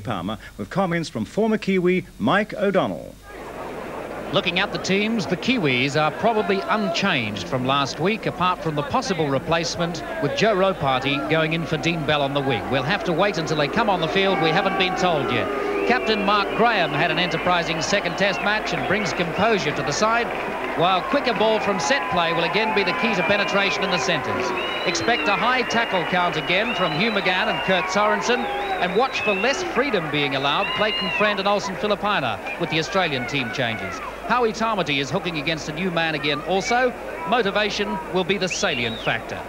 Palmer with comments from former Kiwi Mike O'Donnell. Looking at the teams, the Kiwis are probably unchanged from last week, apart from the possible replacement with Joe Ropati going in for Dean Bell on the wing. We'll have to wait until they come on the field. We haven't been told yet. Captain Mark Graham had an enterprising second test match and brings composure to the side, while quicker ball from set play will again be the key to penetration in the centres. Expect a high tackle count again from Hugh McGann and Kurt Sorensen, and watch for less freedom being allowed, Clayton Friend and Olsen Filipina, with the Australian team changes. Howie Tamati is hooking against a new man again also. Motivation will be the salient factor.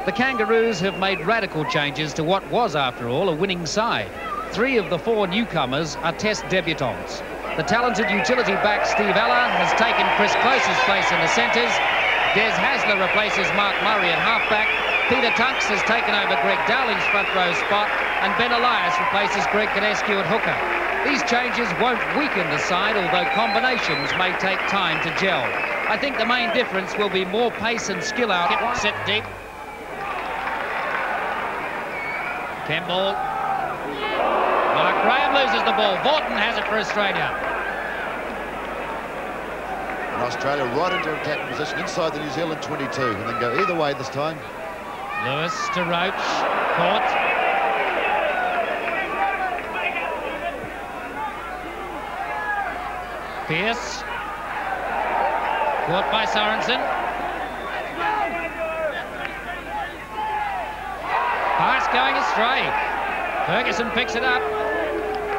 The Kangaroos have made radical changes to what was, after all, a winning side. 3 of the 4 newcomers are test debutants. The talented utility back Steve Ella has taken Chris Close's place in the centres. Des Hasler replaces Mark Murray at halfback. Peter Tunks has taken over Greg Dowling's front row spot, and Ben Elias replaces Greg Cadescu at hooker. These changes won't weaken the side, although combinations may take time to gel. I think the main difference will be more pace and skill out. Set deep. Campbell. Mark Graham loses the ball. Vaughton has it for Australia. And Australia right into attacking position inside the New Zealand 22, and then go either way this time. Lewis to Roach. Caught. Pearce. Caught by Sorensen. Pass going astray. Ferguson picks it up.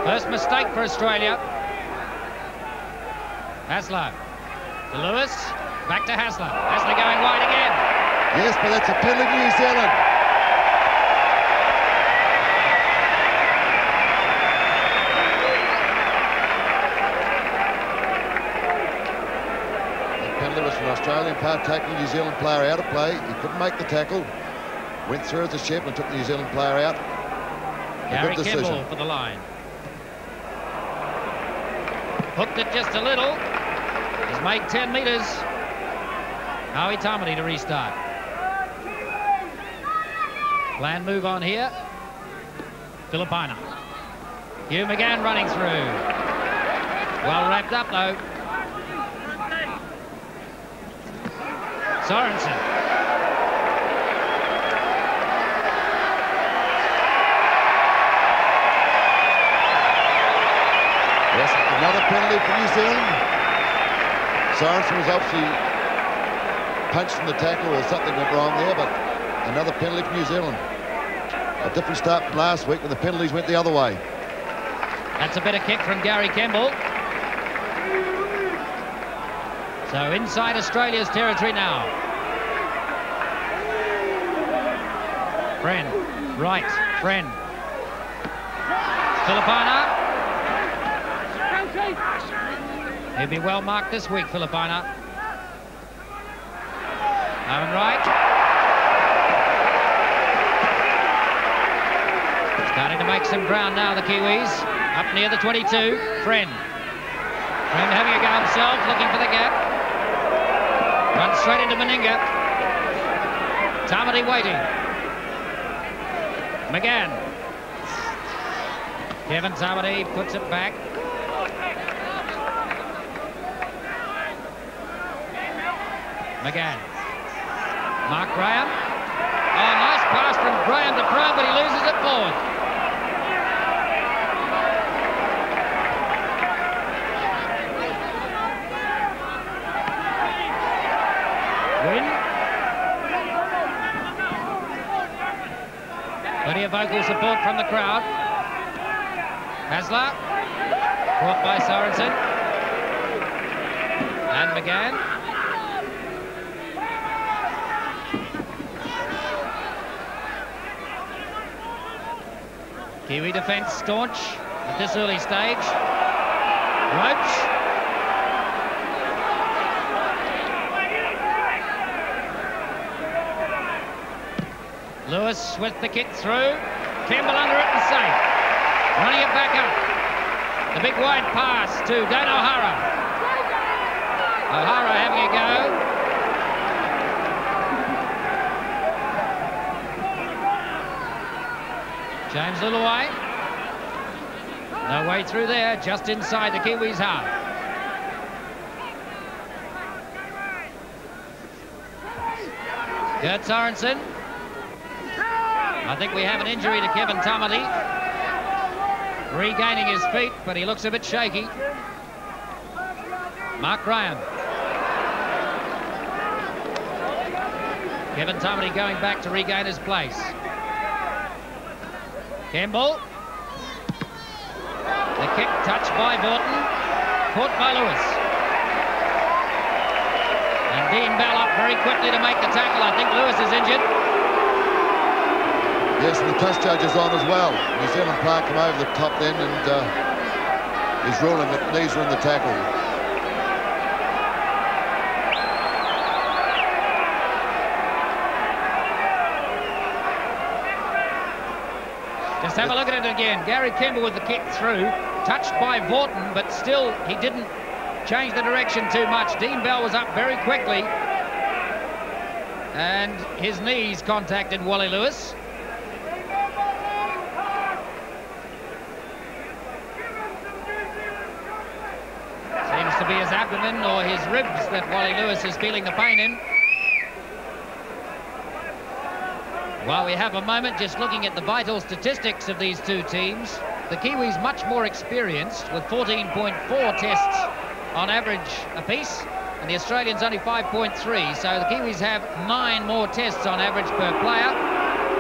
First mistake for Australia. Hasler to Lewis. Back to Hasler. Hasler going wide again. Yes, but that's a penalty for New Zealand. The penalty was from Australian part, tackling New Zealand player out of play. He couldn't make the tackle. Went through as a chip and took the New Zealand player out. Gary Campbell for the line. Hooked it just a little. He's made 10 metres. Howie Tamati to restart. Plan move on here. Filipina. Hugh McGann running through. Well wrapped up though. Sorensen. Yes, another penalty for New Zealand. Sorensen was obviously punched from the tackle, or something went wrong there, but another penalty for New Zealand. A different start from last week when the penalties went the other way. That's a better kick from Gary Campbell. So inside Australia's territory now. Friend, right, Friend. Filipina. He'll be well marked this week, Filipina. Owen Wright. Starting to make some ground now, the Kiwis. Up near the 22. Friend. Friend having a go himself, looking for the gap. Runs straight into Meninga. Tamati waiting. McGann. Kevin Tamati puts it back. McGann. Mark Graham. Oh, nice pass from Graham to Prone, but he loses it forward. Win. Plenty of vocal support from the crowd. Hasler. Caught by Sorensen. And McGann. Kiwi defence staunch at this early stage. Roach. Lewis with the kick through. Campbell under it and safe. Running it back up. The big wide pass to Dan O'Hara. O'Hara having a go. James Luluai. No way through there, just inside the Kiwis' half. Gert Sorensen. I think we have an injury to Kevin Tamati. Regaining his feet, but he looks a bit shaky. Mark Graham. Kevin Tamati going back to regain his place. Campbell. The kick touched by Vaughton, caught by Lewis. And Dean Bell up very quickly to make the tackle. I think Lewis is injured. Yes, and the touch judge is on as well. New Zealand player come over the top then, and he's ruling that knees are in the tackle. Just have a look at it again. Gary Campbell with the kick through, touched by Vaughton, but still he didn't change the direction too much. Dean Bell was up very quickly, and his knees contacted Wally Lewis. Seems to be his abdomen or his ribs that Wally Lewis is feeling the pain in. While we have a moment just looking at the vital statistics of these two teams, the Kiwis much more experienced with 14.4 tests on average apiece, and the Australians only 5.3, so the Kiwis have 9 more tests on average per player.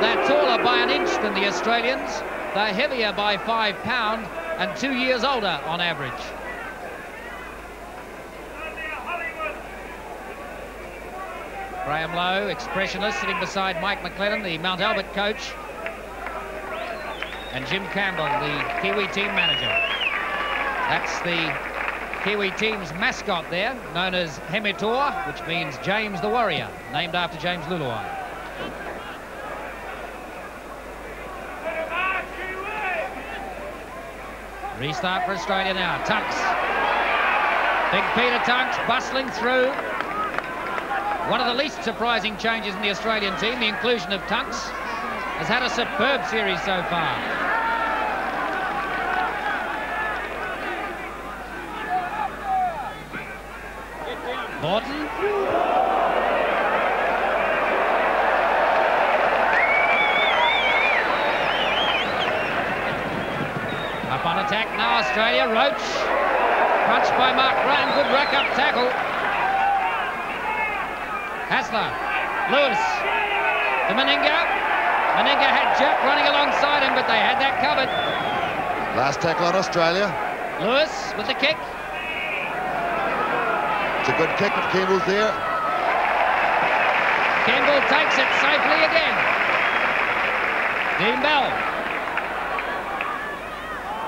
They're taller by an inch than the Australians, they're heavier by 5 pounds, and 2 years older on average. Graham Lowe, expressionless, sitting beside Mike McLennan, the Mount Albert coach, and Jim Campbell, the Kiwi team manager. That's the Kiwi team's mascot there, known as Hemitor, which means James the Warrior, named after James Luluai. Restart for Australia now. Tunks. Big Peter Tunks bustling through. One of the least surprising changes in the Australian team, the inclusion of Tunks, has had a superb series so far. Morton. Up on attack now, Australia. Roach. Crunched by Mark Graham. Good rack-up tackle. Hassler, Lewis, to Meninga. Meninga had Jack running alongside him, but they had that covered. Last tackle on Australia. Lewis with the kick. It's a good kick if Campbell's there. Campbell takes it safely again. Dean Bell.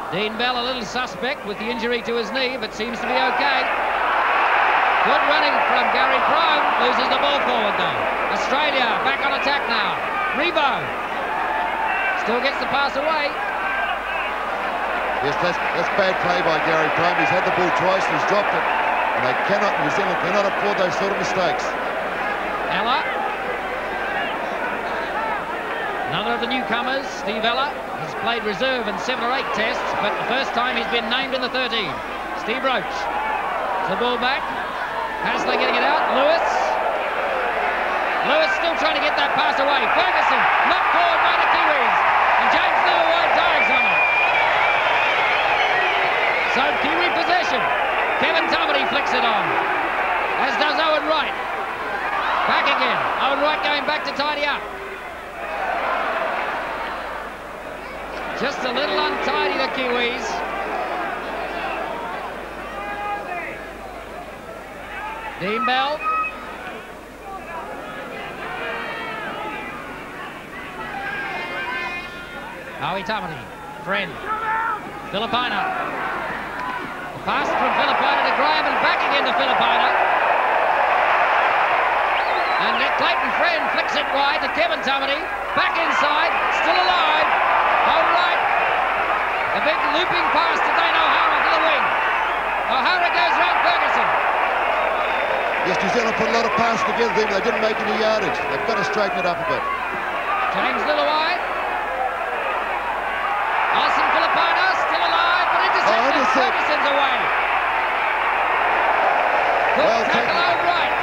Dean Bell a little suspect with the injury to his knee, but seems to be okay. Good running from Gary Prime. Loses the ball forward, though. Australia back on attack now. Rebo. Still gets the pass away. Yes, that's bad play by Gary Prime. He's had the ball twice and he's dropped it. And New Zealand cannot afford those sort of mistakes. Ella. Another of the newcomers, Steve Ella, has played reserve in 7 or 8 tests, but the first time he's been named in the 13. Steve Roach. The ball back. Hassler getting it out. Lewis. Lewis still trying to get that pass away. Ferguson knocked forward by the Kiwis. And James Luluai dives on it. So Kiwi possession. Kevin Tamati flicks it on. As does Owen Wright. Back again. Owen Wright going back to tidy up. Just a little untidy, the Kiwis. Dean Bell. Howie Tamati. Friend. Filipina. The pass from Filipina to Graham and back again to Filipina. And Clayton Friend flicks it wide to Kevin Tamati. Back inside. Still alive. All right. A big looping pass to Dane O'Hara to the wing. O'Hara goes round Ferguson. Yes, New Zealand put a lot of passes together there, but they didn't make any yardage. They've got to straighten it up a bit. James Luluai. Alson Filipina still alive, intercept. Ferguson's away. Good Well tackle taken. out right.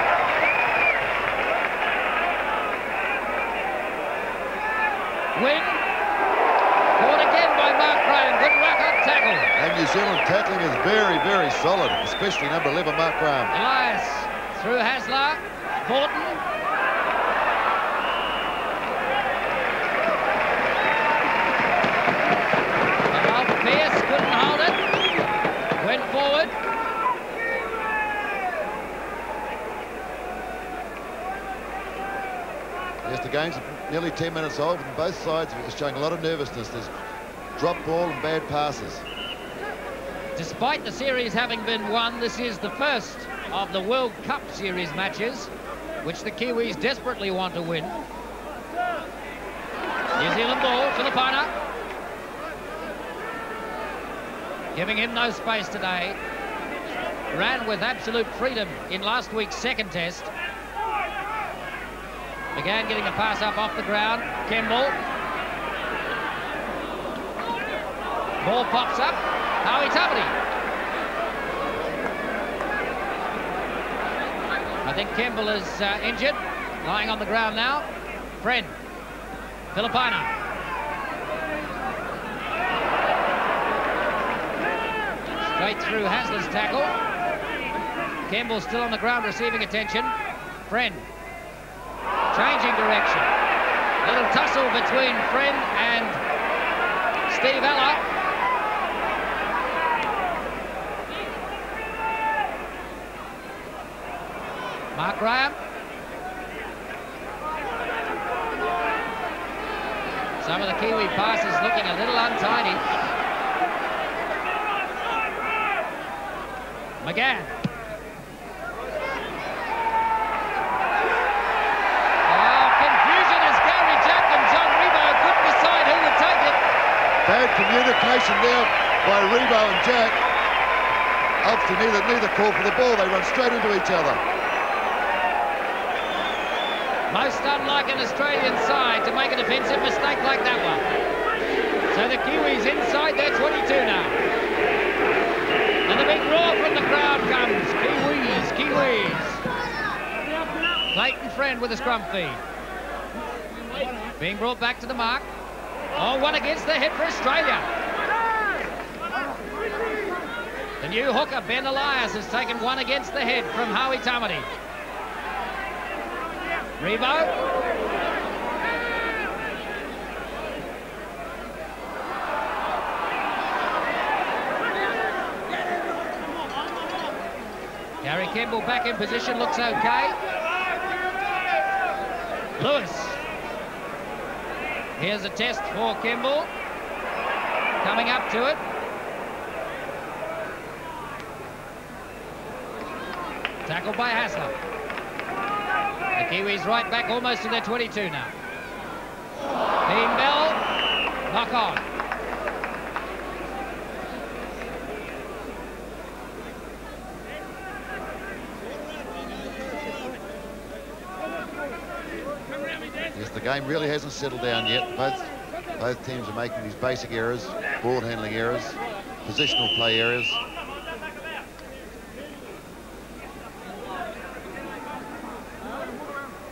Win. Caught again by Mark Graham. Good ruck-up tackle. And New Zealand tackling is very, very solid, especially number 11, Mark Graham. Elias through Hasler. Thornton. Pierce couldn't hold it. Went forward. Yes, the game's nearly 10 minutes old, and both sides are showing a lot of nervousness. There's drop ball and bad passes. Despite the series having been won, this is the first of the World Cup Series matches, which the Kiwis desperately want to win. New Zealand ball, Filipina. Giving him no space today. Ran with absolute freedom in last week's second test. Began getting a pass up off the ground. Kemble. Ball pops up. Howie Tuberty. I think Kemble is injured. Lying on the ground now. Friend. Filipina. Straight through Hasler's tackle. Kemble still on the ground receiving attention. Friend. Changing direction. Little tussle between Friend and Steve Ella. Mark Graham. Some of the Kiwi passes looking a little untidy. McGann. Oh, confusion as Gary Jack and John Rebo couldn't decide who would take it. Bad communication there by Rebo and Jack. Obviously, neither call for the ball. They run straight into each other. Most unlike an Australian side to make a defensive mistake like that one. So the Kiwis inside their 22 now. And the big roar from the crowd comes. Kiwis, Kiwis. Clayton Friend with a scrum feed. Being brought back to the mark. Oh, one against the head for Australia. The new hooker, Ben Elias, has taken one against the head from Howie Tuberty. Rebo. Gary Kemble back in position, looks okay. Lewis. Here's a test for Kemble. Coming up to it. Tackled by Hasler. The Kiwis right back almost to their 22 now. Dean Bell, knock on. Yes, the game really hasn't settled down yet. Both teams are making these basic errors, ball handling errors, positional play errors.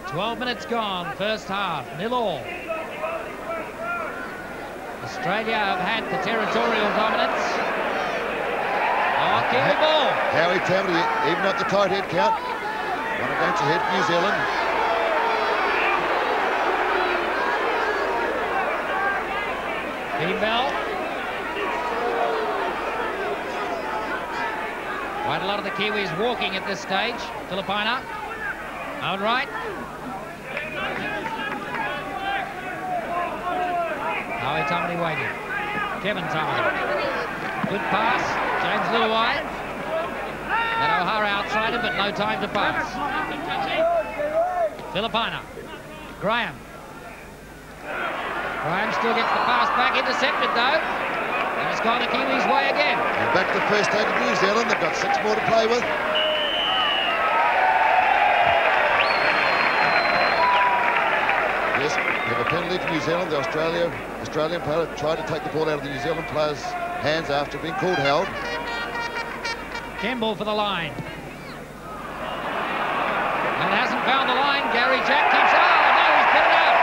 "12 minutes gone, first half, 0-all. Australia have had the territorial dominance. Oh, Kiwi ball. Howie Tuberty, even up the tight head count. One against the head for New Zealand. Dean Bell. Quite a lot of the Kiwis walking at this stage. Filipina. Out right. Howie Tuberty waiting. Kevin Tuberty. Good pass. James Luai. That O'Hara outside him, but no time to pass. Filipina. Graham. Graham still gets the pass back. Intercepted, though. And it's gone the Kiwis' way again. And back to the first take of New Zealand. They've got 6 more to play with. Yes, we have a penalty for New Zealand. The Australian player tried to take the ball out of the New Zealand player's hands after being called held. Kemble for the line. And hasn't found the line. Gary Jack keeps... Oh, no, he's put it out.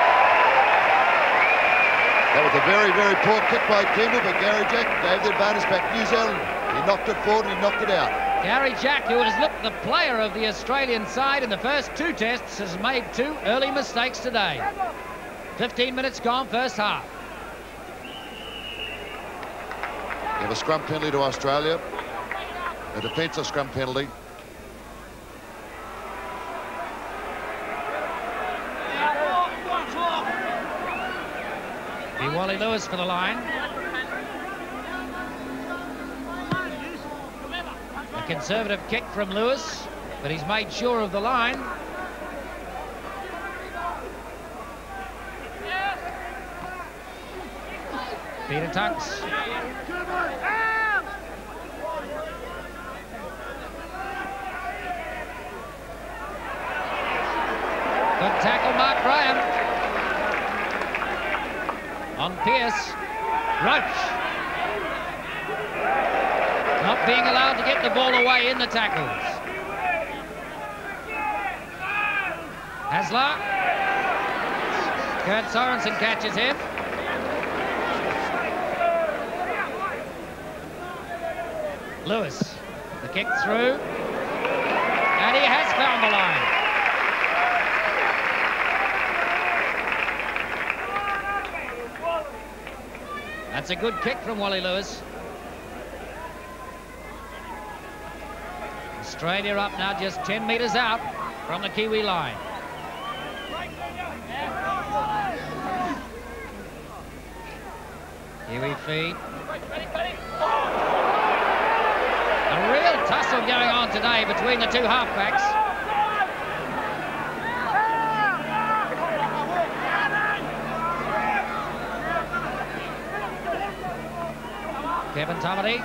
That was a very, very poor kick by Kemble, but Gary Jack gave the advantage back to New Zealand. He knocked it forward and he knocked it out. Gary Jack, who has looked the player of the Australian side in the first 2 tests, has made 2 early mistakes today. 15 minutes gone, first half. They have a scrum penalty to Australia. A defensive scrum penalty. Be Wally Lewis for the line. A conservative kick from Lewis, but he's made sure of the line. Peter Tunks. Good tackle, Mark Graham. On Pearce. Roach. Not being allowed to get the ball away in the tackles. Hasler. Kurt Sorensen catches him. Lewis. The kick through. And he has found the line. That's a good kick from Wally Lewis. Australia up now just 10 metres out from the Kiwi line. Kiwi feed. A real tussle going on today between the 2 halfbacks. Kevin Tamati.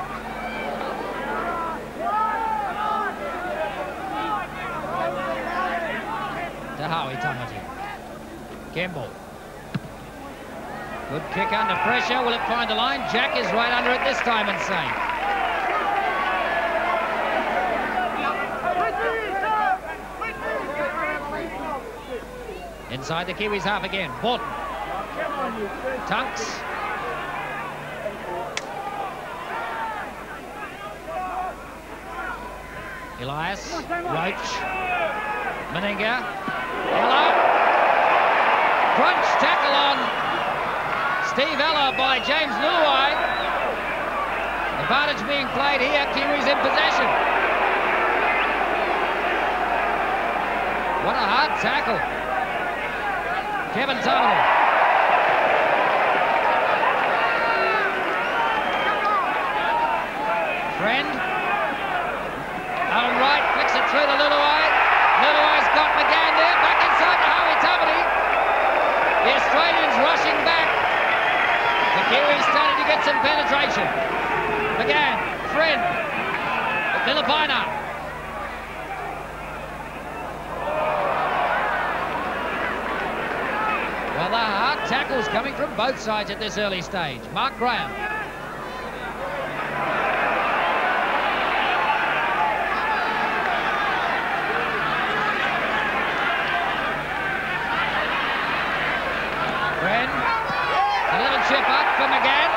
To Howie Tamati. Kemble. Good kick under pressure. Will it find the line? Jack is right under it this time and safe. Inside the Kiwis half again. Borton. Tunks. Elias, Roach, Meninga, Ella, crunch tackle on Steve Ella by James Luai. Advantage being played here, Kiwis in possession. What a hard tackle. Kevin Tamati. Friend. Alan Wright flicks it through to Luluai. Luluai's got McGann there, back inside to Howie Tamati. The Australians rushing back. The Kiwis starting to get some penetration. McGann, Friend, Filipina. Well, the hard tackles coming from both sides at this early stage. Mark Graham. A little chip up for McGann.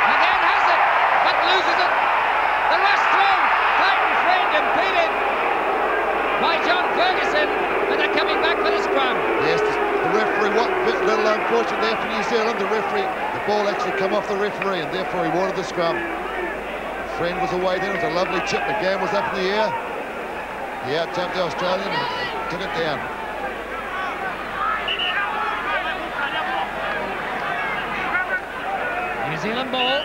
McGann has it, but loses it. The rush through. Clayton Friend impeded by John Ferguson, but they're coming back for the scrum. Yes, the referee, what a little unfortunate there for New Zealand. The referee, the ball actually come off the referee, and therefore he wanted the scrum. Friend was away there. It was a lovely chip. McGann was up in the air. He out-jumped the Australian and took it down. New Zealand ball.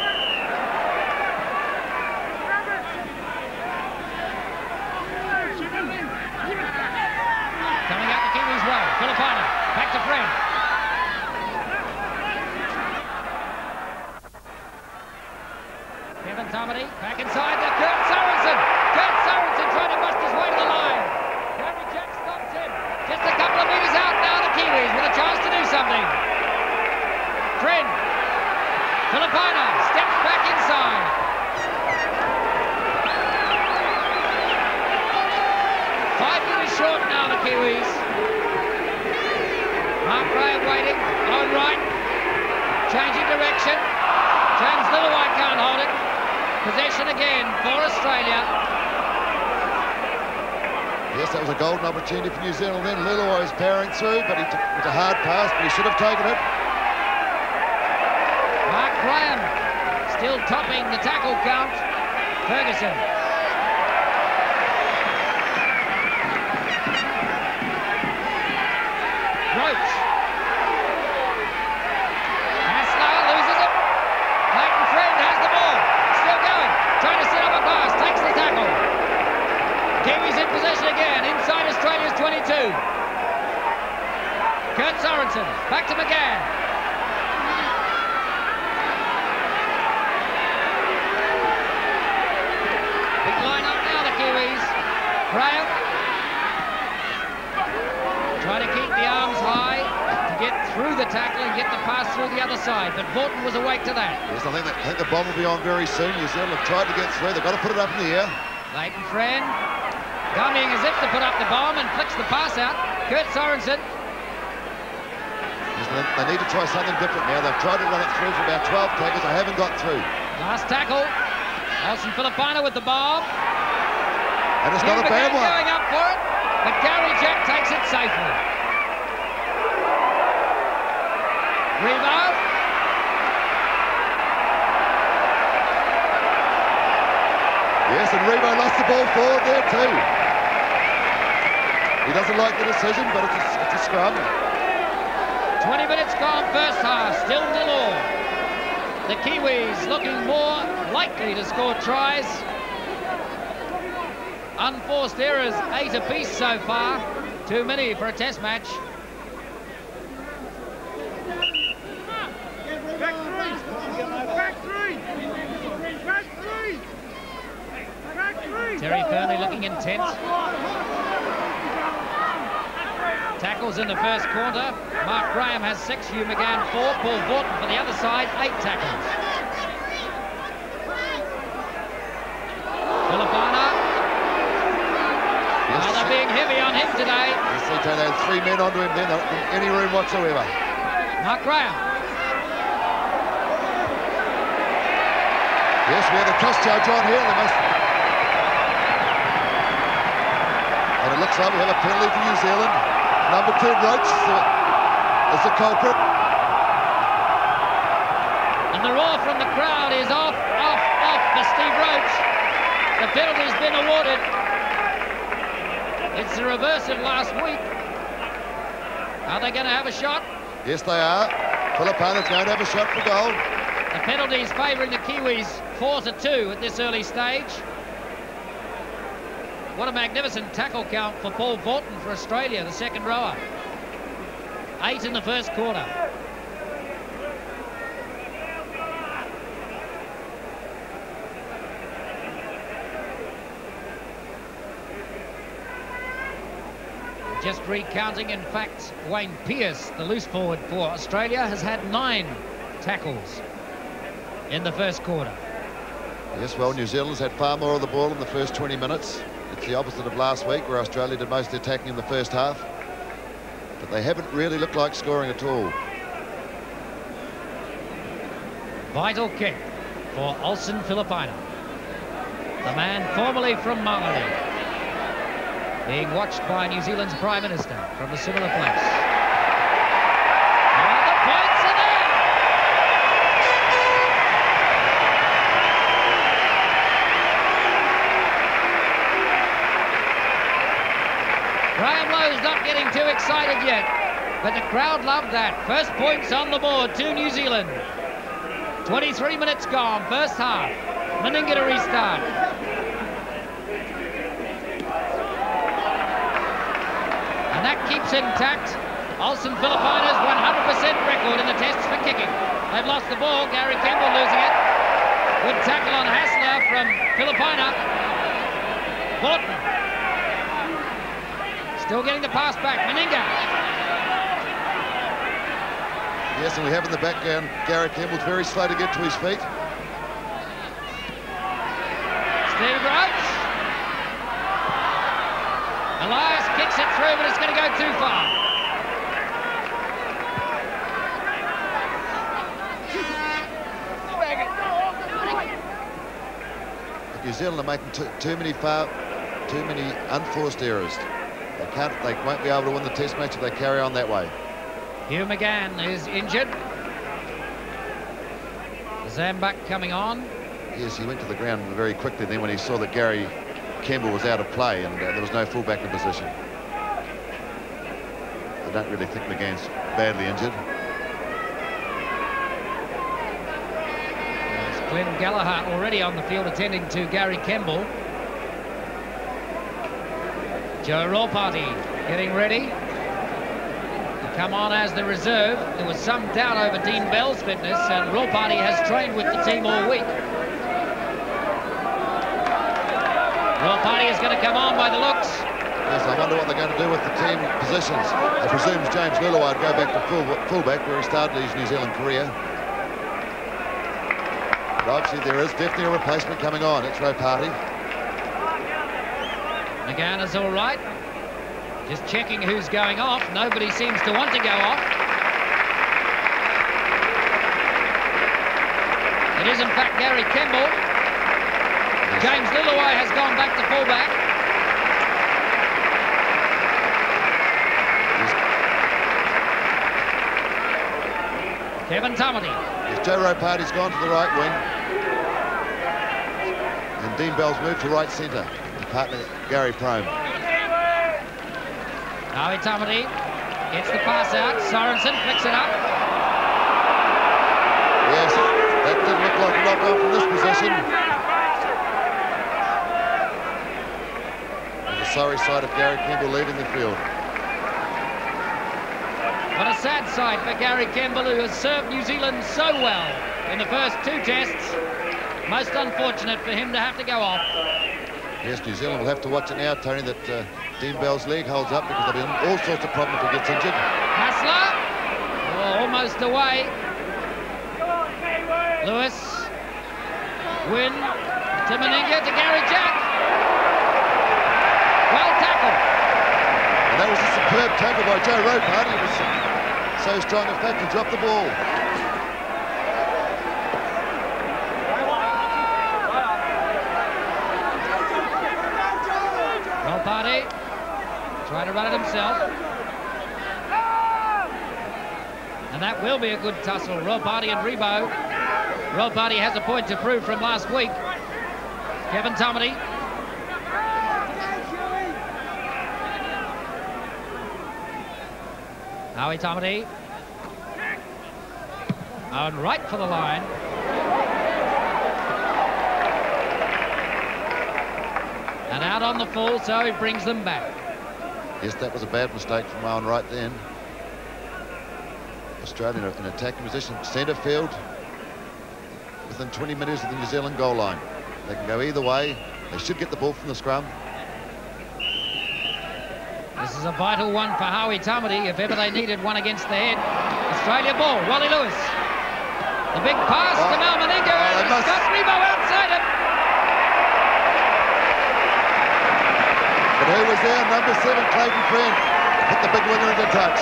Coming out the Kiwis well. Filipina, back to Friend. Kevin Tamati, back inside to Kurt Sorensen. Kurt Sorensen trying to bust his way to the line. Gary Jack stops him. Just a couple of metres out now, the Kiwis with a chance to do something. Friend. Filipina steps back inside. Kiwis. Mark Graham waiting, on right, changing direction. James Lillaway can't hold it. Possession again for Australia. Yes, that was a golden opportunity for New Zealand then. Lillaway was powering through, but it was a hard pass, but he should have taken it. Mark Graham still topping the tackle count. Ferguson. Roach. Hassler loses it. Clayton Friend has the ball. Still going. Trying to set up a pass. Takes the tackle. Kiwis in possession again. Inside Australia's 22. Kurt Sorensen. Back to McGann. Big line up now, the Kiwis. Graham. Trying to keep the arms high to get through the tackle and get the pass through the other side, but Vaughton was awake to that. Yes, I think the bomb will be on very soon. New Zealand have tried to get through. They've got to put it up in the air. Clayton Friend gummying as if to put up the bomb and flicks the pass out. Kurt Sorensen. Yes, they need to try something different now. They've tried to run it through for about 12 tackles. They haven't got through. Last tackle. Olsen Filipina with the bomb. And it's not a bad one. Going up for it, but Gary Jack takes it safely. Revo. Yes, and Revo lost the ball forward there too. He doesn't like the decision, but it's a scrum. 20 minutes gone first half, still nil all. The Kiwis looking more likely to score tries. Unforced errors, 8 apiece so far. Too many for a test match. Terry Fernley looking intent. Tackles in the first quarter. Mark Graham has 6, Hugh McGann 4, Paul Vaughton for the other side, 8 tackles. Filipina. Yes. They're being heavy on him today. Yes, they had 3 men onto him then. There wasn't any room whatsoever. Mark Graham. Yes, we have a cross charge on here. They must... And it looks like we have a penalty for New Zealand. Number 2, Roach, is the culprit. And the roar from the crowd is off for Steve Roach. The penalty's been awarded. It's the reverse of last week. Are they going to have a shot? Yes, they are. Filipina's going to have a shot for goal. The penalty's favouring the Kiwis 4-2 at this early stage. What a magnificent tackle count for Paul Vaughton for Australia, the second rower. 8 in the first quarter. Just recounting, in fact, Wayne Pearce, the loose forward for Australia, has had 9 tackles in the first quarter. Yes, well, New Zealand's had far more of the ball in the first 20 minutes. It's the opposite of last week, where Australia did most of the attacking in the first half. But they haven't really looked like scoring at all. Vital kick for Olsen Filipina, the man formerly from Māori, being watched by New Zealand's Prime Minister from a similar place. And the points are there! Graham Lowe's not getting too excited yet, but the crowd loved that. First points on the board to New Zealand. 23 minutes gone, first half. Meninga to restart. And that keeps intact Olsen Filipina's 100% record in the tests for kicking. They've lost the ball, Gary Campbell losing it. Good tackle on Hassler from Filipina. Vaughton. Still getting the pass back, Meninga. Yes, and we have in the background, Gary Campbell's very slow to get to his feet. Steve Roach. Elias kick flicks it through, but it's going to go too far. New Zealand are making too many unforced errors. They won't be able to win the test match if they carry on that way. Hugh McGann is injured. Zambuk coming on. Yes, he went to the ground very quickly then when he saw that Gary Campbell was out of play and there was no fullback in position. I don't really think McGann's badly injured. There's Glenn Gallagher already on the field attending to Gary Campbell. Joe Rawparty getting ready to come on as the reserve. There was some doubt over Dean Bell's fitness, and Rawparty has trained with the team all week. Rawparty is going to come on by the looks. Yes, I wonder what they're going to do with the team positions. I presume James Lillaway would go back to fullback where he started his New Zealand career. But obviously there is definitely a replacement coming on. It's Rawparty. McGann is all right. Just checking who's going off. Nobody seems to want to go off. It is in fact Gary Campbell. James Lillaway has gone back to fullback. Kevin Tamati. Yes, Joe Rawparty's gone to the right wing. And Dean Bell's moved to right centre. Partner Gary Prome. Howie Tamati gets the pass out. Sorensen flicks it up. Yes, that did look like a knock-on from this position. And the sorry sight of Gary Campbell leaving the field. What a sad sight for Gary Campbell, who has served New Zealand so well in the first two tests. Most unfortunate for him to have to go off. Yes, New Zealand will have to watch it now, Tony, that Dean Bell's leg holds up, because there'll be all sorts of problems if he gets injured. Hassler, almost away. Lewis, Wynn, to Meninga, to Gary Jack. Well tackled. And that was a superb tackle by Joe Rawparty. He was so strong, in fact, he dropped the ball. Rawparty trying to run it himself. And that will be a good tussle. Rawparty and Rebo. Rawparty has a point to prove from last week. Kevin Tamati. Howie Tamati. And right for the line. And out on the full, so he brings them back. Yes, that was a bad mistake from Owen right then. Australia in attacking position, centre field, within 20 metres of the New Zealand goal line. They can go either way. They should get the ball from the scrum. This is a vital one for Howie Tamati, if ever they needed one against the head. Australia ball, Wally Lewis. The big pass to Mal Meninga, and he's got Rebo outside him. But who was there? Number 7, Clayton Friend. Put the big winger into touch.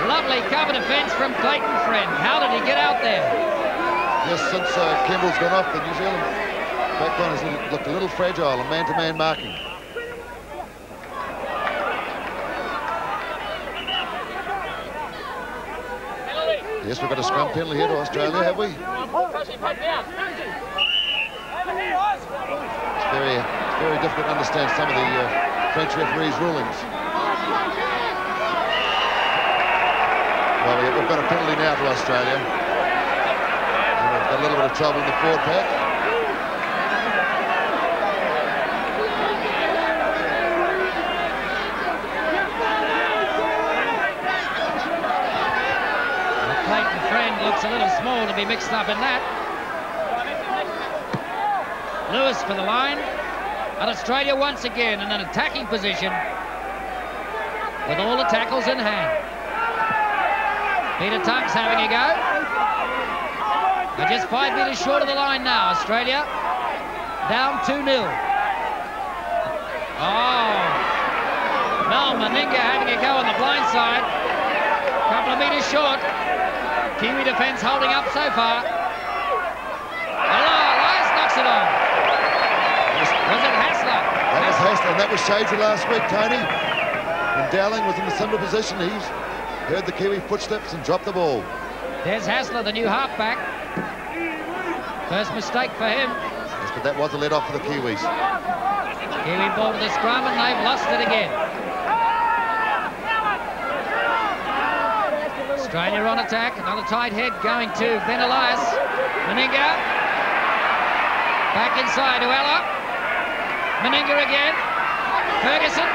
Lovely cover defence from Clayton Friend. How did he get out there? Yes, since Campbell's gone off, the New Zealand back line has looked a little fragile, a man-to-man marking. Yes, we've got a scrum penalty here to Australia, have we? It's very difficult to understand some of the French referees' rulings. Well, we've got a penalty now to Australia. And we've got a little bit of trouble in the forward pack. Clayton Friend looks a little small to be mixed up in that. Lewis for the line. And Australia once again in an attacking position with all the tackles in hand. Peter Tunk's having a go. They're just 5 metres short of the line now, Australia. Down 2-0. Oh, Mel Meninga having a go on the blind side. Couple of metres short. Kiwi defence holding up so far. Elias knocks it on. Was it Hassler? That was Hassler, and that was Shades last week, Tony. When Dowling was in a similar position, he's heard the Kiwi footsteps and dropped the ball. There's Hassler, the new halfback. First mistake for him. Yes, but that was a let-off for the Kiwis. Kiwi ball to the scrum, and they've lost it again. Australia on attack. Another tight head going to Ben Elias. Meninga. Back inside to Ella. Meninga again. Ferguson.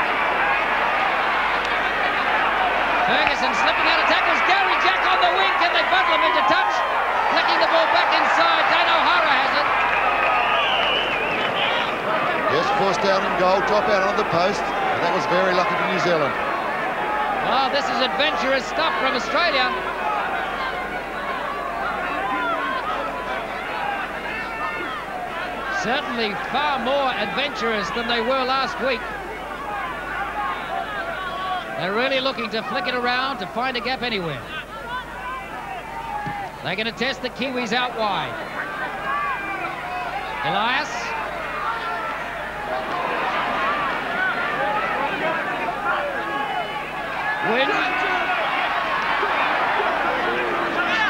Ferguson slipping out of tackles. Gary Jack on the wing. Can they bundle him into touch? Flicking the ball back inside. Dane O'Hara has it. Yes, forced down in goal. Drop out on the post. And that was very lucky for New Zealand. Well, this is adventurous stuff from Australia. Certainly far more adventurous than they were last week. They're really looking to flick it around to find a gap anywhere. They're going to test the Kiwis out wide. Elias. Win.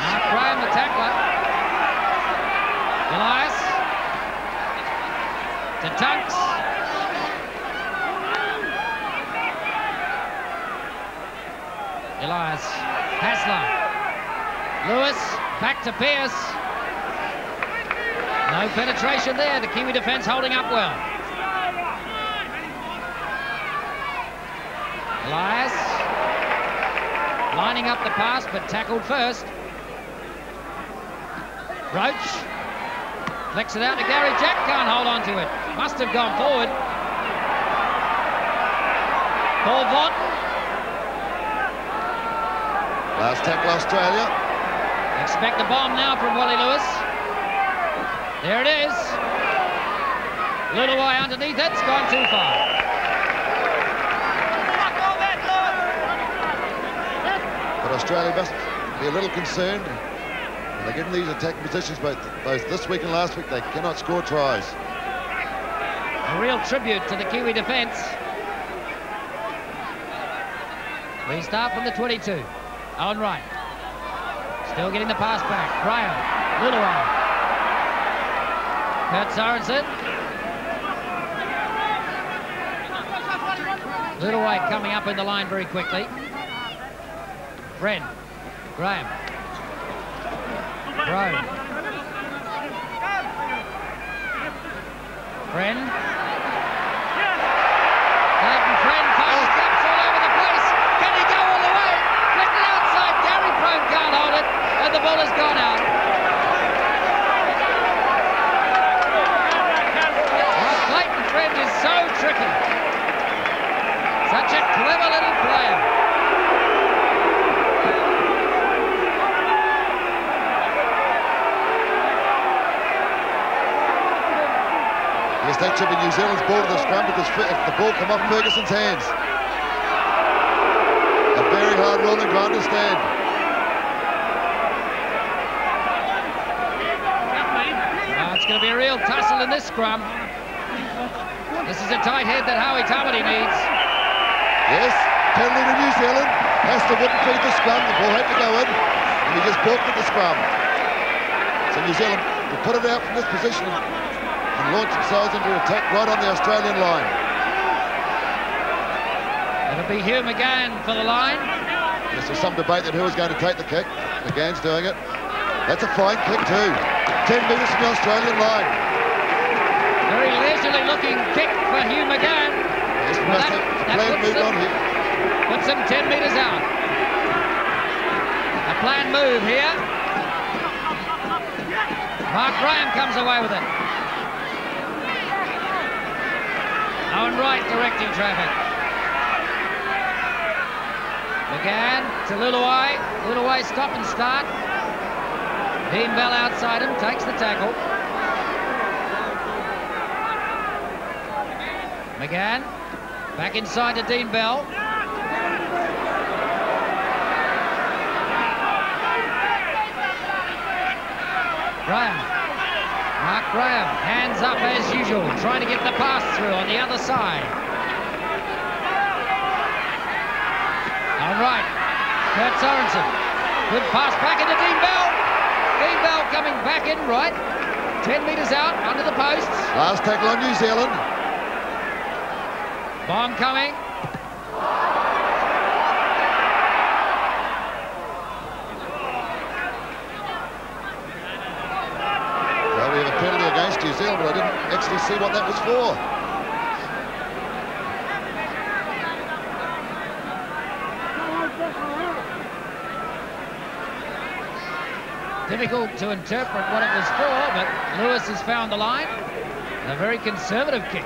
Mark Graham, the tackler. Elias. To Tunks. Elias. Hassler. Lewis. Back to Pearce. No penetration there. The Kiwi defence holding up well. Elias. Lining up the pass, but tackled first. Roach. Flicks it out to Gary Jack. Can't hold on to it. Must have gone forward. Paul Vaught. Last tackle, Australia. Expect a bomb now from Wally Lewis. There it is. Little way underneath it. It's gone too far. But Australia must be a little concerned. They get in these attacking positions both this week and last week. They cannot score tries. A real tribute to the Kiwi defence. We start from the 22. Owen Wright. Still getting the pass back. Graham. Littleway. Kurt Sorensen. Littleway coming up in the line very quickly. Friend. Graham. Brown. Friend. Clayton Friend finds gaps all over the place. Can he go all the way? Flicked it outside. Gary Prone can't hold it, and the ball has gone out. Oh, Clayton Friend is so tricky. Such a clever little player. Yes, that should be New Zealand's ball to the scrum because if the ball come off Ferguson's hands. A very hard rule and ground to stand. It's going to be a real tussle in this scrum. This is a tight head that Howie Tamati needs. Yes, penalty to New Zealand. Hassler wouldn't feed the scrum. The ball had to go in, and he just balked at the scrum. So New Zealand will put it out from this position and launch themselves into attack right on the Australian line. It'll be Hugh McGann for the line. Yes, there's some debate that who is going to take the kick. McGann's doing it. That's a fine kick too. 10 metres from the Australian line. Very leisurely looking kick for Hugh McGann. Yes, we must have a planned move on here. Puts him 10 metres out. A planned move here. Mark Graham comes away with it. Owen Wright directing traffic. McGann to Littleway. Littleway stop and start. Dean Bell outside him, takes the tackle. McGann, back inside to Dean Bell. Graham. Mark Graham, hands up as usual, trying to get the pass through on the other side. All right, Kurt Sorensen. Good pass back into Dean Bell. Dean Bell coming back in right. 10 metres out, under the posts. Last tackle on New Zealand. Bomb coming. Well, we have a penalty against New Zealand, but I didn't actually see what that was for. Difficult to interpret what it was for, but Lewis has found the line. A very conservative kick.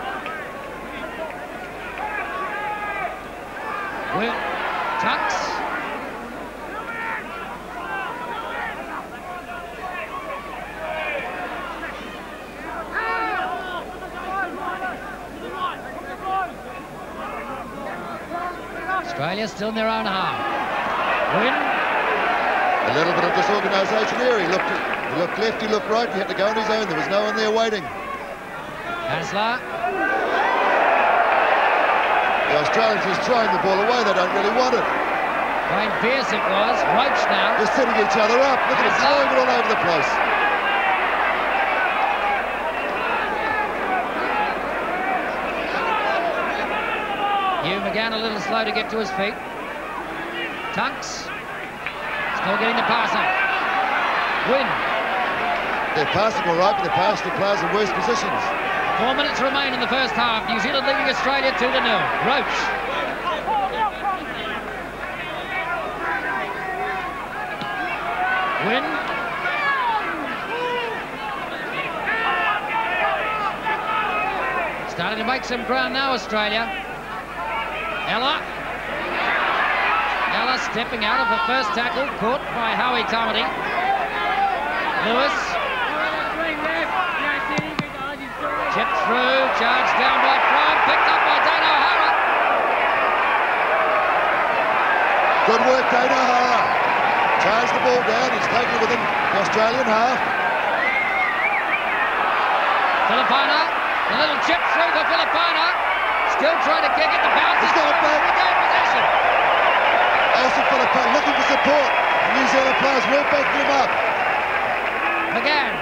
Will Tucks. Australia still in their own half. Win. A little bit of disorganisation here. He looked left, he looked right. He had to go on his own. There was no one there waiting. Hasler. The Australians just throwing the ball away. They don't really want it. Wayne Pearce it was. Roach now. They're setting each other up. Look at it, throwing it all over the place. Hugh McGann a little slow to get to his feet. Tunks. Still getting the pass up. Win. They're passing all right, but they're passing the players in worse positions. 4 minutes remain in the first half. New Zealand leading Australia 2-0. Roach. Win. Starting to make some ground now, Australia. Ella. Ella stepping out of the first tackle, caught by Howie Tamati. Lewis. Chipped through, charged down by Prime, picked up by Dana O'Hara. Good work, Dana O'Hara. Charged the ball down, he's taken it within the Australian half. Filipina, a little chip through for Filipina. Still trying to kick it, the bounce. He's got it back. Regain possession. Elson Filipina looking for support. The New Zealand players weren't backing him up. McGann,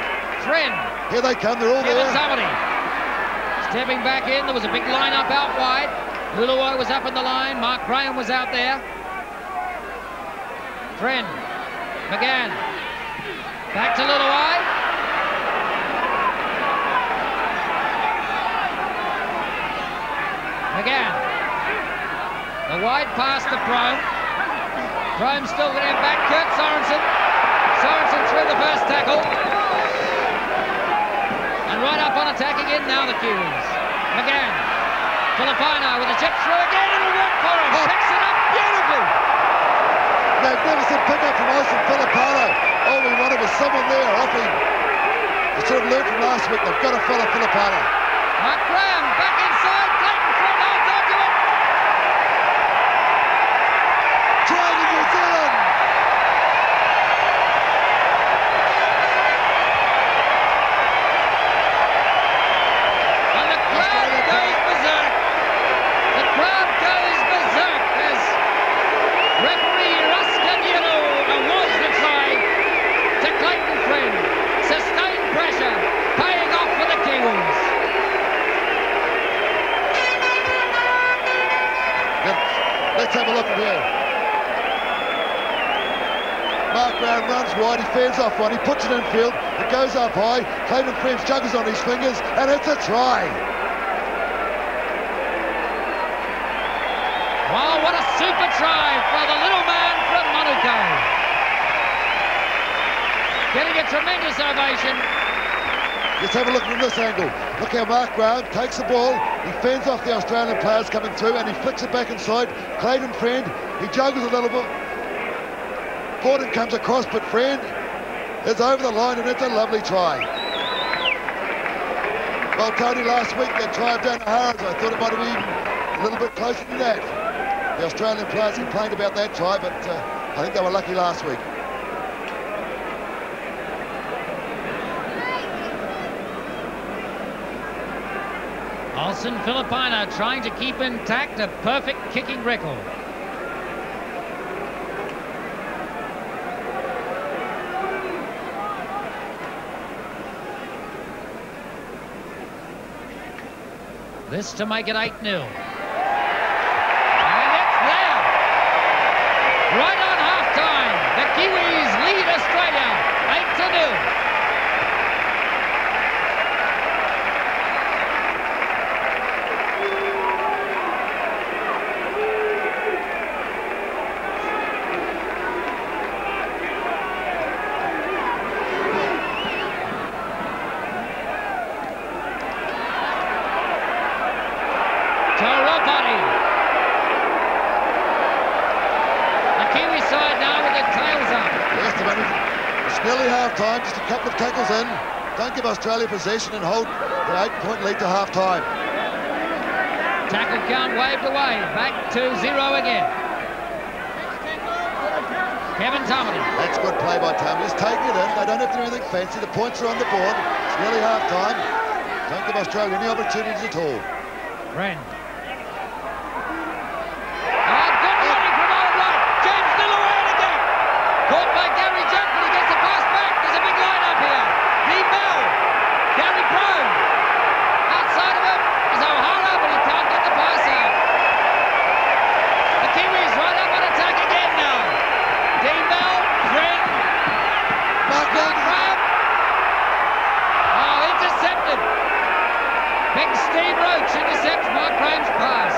Friend. Here they come, they're all there. Tamati. Stepping back in, there was a big line-up out wide. Luluo was up in the line, Mark Graham was out there. Friend, McGann, back to Luluo. McGann, the wide pass to Prome. Prome still getting it back, Kurt Sorensen. Sorensen through the first tackle. And right up on attack again now, the Kiwis. McGann. Filipina with a chip through again. It'll work for him. Picks it up beautifully. Magnificent pick-up from Elson Filipina. All we wanted was someone there offering. They should have learned from last week. They've got to follow Filipina. Mark Graham back inside. Clayton Friend holds on to it. Try to New Zealand. Let's have a look at here. Mark Brown runs wide, he fans off one, he puts it in field, it goes up high, Clayton Friends juggles on his fingers, and it's a try. Wow, what a super try for the little man from Manukau. Getting a tremendous ovation. Let's have a look from this angle. Look how Mark Graham takes the ball, he fends off the Australian players coming through, and he flicks it back inside. Clayton Friend, he juggles a little bit. Gordon comes across, but Friend is over the line, and it's a lovely try. Well, Tony, last week they tried down the Harrods. I thought it might have been a little bit closer than that. The Australian players complained about that try, but I think they were lucky last week. Olsen Filipino trying to keep intact a perfect kicking record. This to make it 8-0. And it's there. Right on half-time. The Kiwis lead Australia 8-0. Time, just a couple of tackles in. Don't give Australia possession and hold the 8-point lead to half-time. Tackle count waved away. Back to 0 again. Kevin Tomlin. That's good play by Tomlin. He's taking it in. They don't have to do anything fancy. The points are on the board. It's nearly half-time. Don't give Australia any opportunities at all. Friend. Oh, good running from old right. James Dillaway in again. Caught by Gary Jack, but he gets the pass back. There's a big line up here. Dean Bell. Gary Prone. Outside of him is O'Hara, but he can't get the pass out. The Kiwis right up on attack again now. Dean Bell, Friend. Mark Graham. Oh, intercepted. Big Steve Roach intercepts Mark Graham's pass.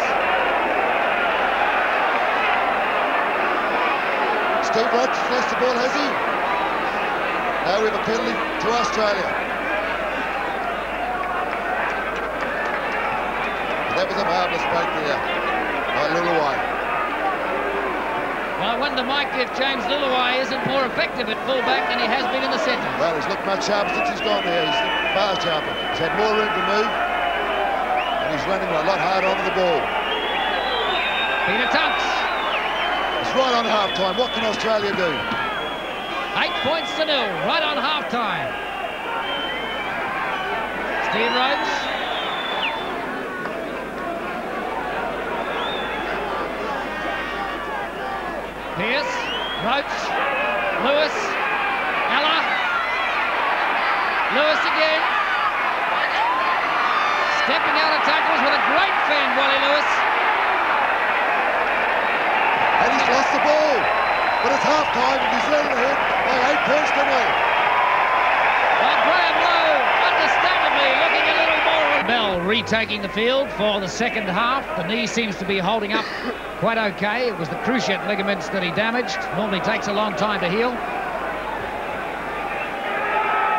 Steve Roach has lost the ball, has he? Now we have a penalty to Australia. But that was a marvellous break there by Luluwai. Well, I wonder, Mike, if James Luluwai isn't more effective at fullback than he has been in the centre. Well, he's looked much sharper since he's gone there. He's far sharper. He's had more room to move. And he's running a lot harder onto the ball. Peter Tunks. It's right on half-time. What can Australia do? 8-0, right on half-time. Steve Roach. Pearce, Roach, Lewis, Ella. Lewis again. Stepping out of tackles with a great fend, Wally Lewis. And he's lost the ball. But it's half-time and New Zealand ahead by 8-0. Well, Graham Lowe, understandably, looking a little more... Bell retaking the field for the second half. The knee seems to be holding up quite okay. It was the cruciate ligaments that he damaged. Normally takes a long time to heal.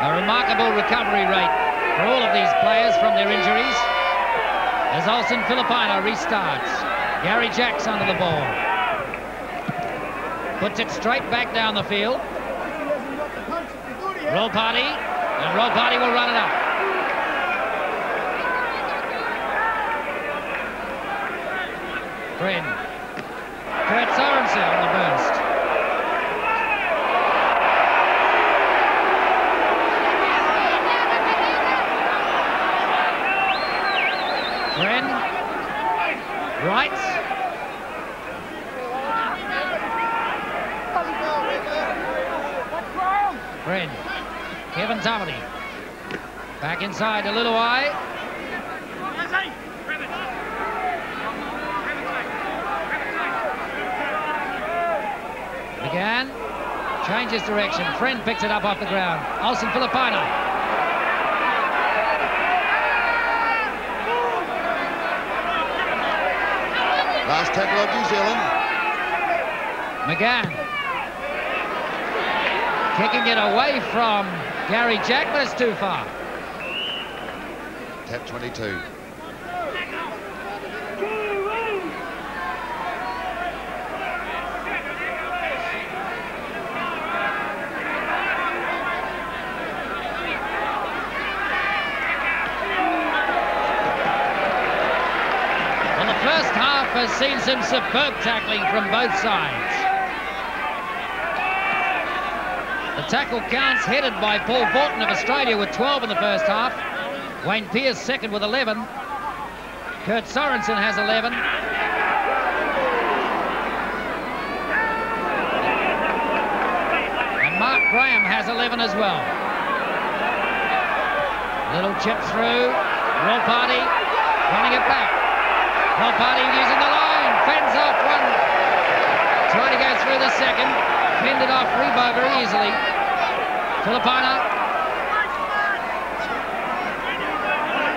A remarkable recovery rate for all of these players from their injuries. As Olsen Filipino restarts. Gary Jacks under the ball. Puts it straight back down the field. Roll party, and Roll Party will run it up. Friend. Kurt Sorensen on the burst. Friend. Right. Friend. Kevin Tomlin. Back inside to Luluwai. Again. Changes direction. Friend picks it up off the ground. Olsen Filipino. Last tackle of New Zealand. McGann. Kicking it away from Gary Jack, but it's too far. Tap 22. first half has seen some superb tackling from both sides. The tackle counts headed by Paul Borton of Australia with 12 in the first half. Wayne Pearce second with 11. Kurt Sorensen has 11. And Mark Graham has 11 as well. Little chip through. Rawparty running it back. Rawparty using the line. Fends off one. Trying to go through the second. Fended off Rebo very easily. Filipina.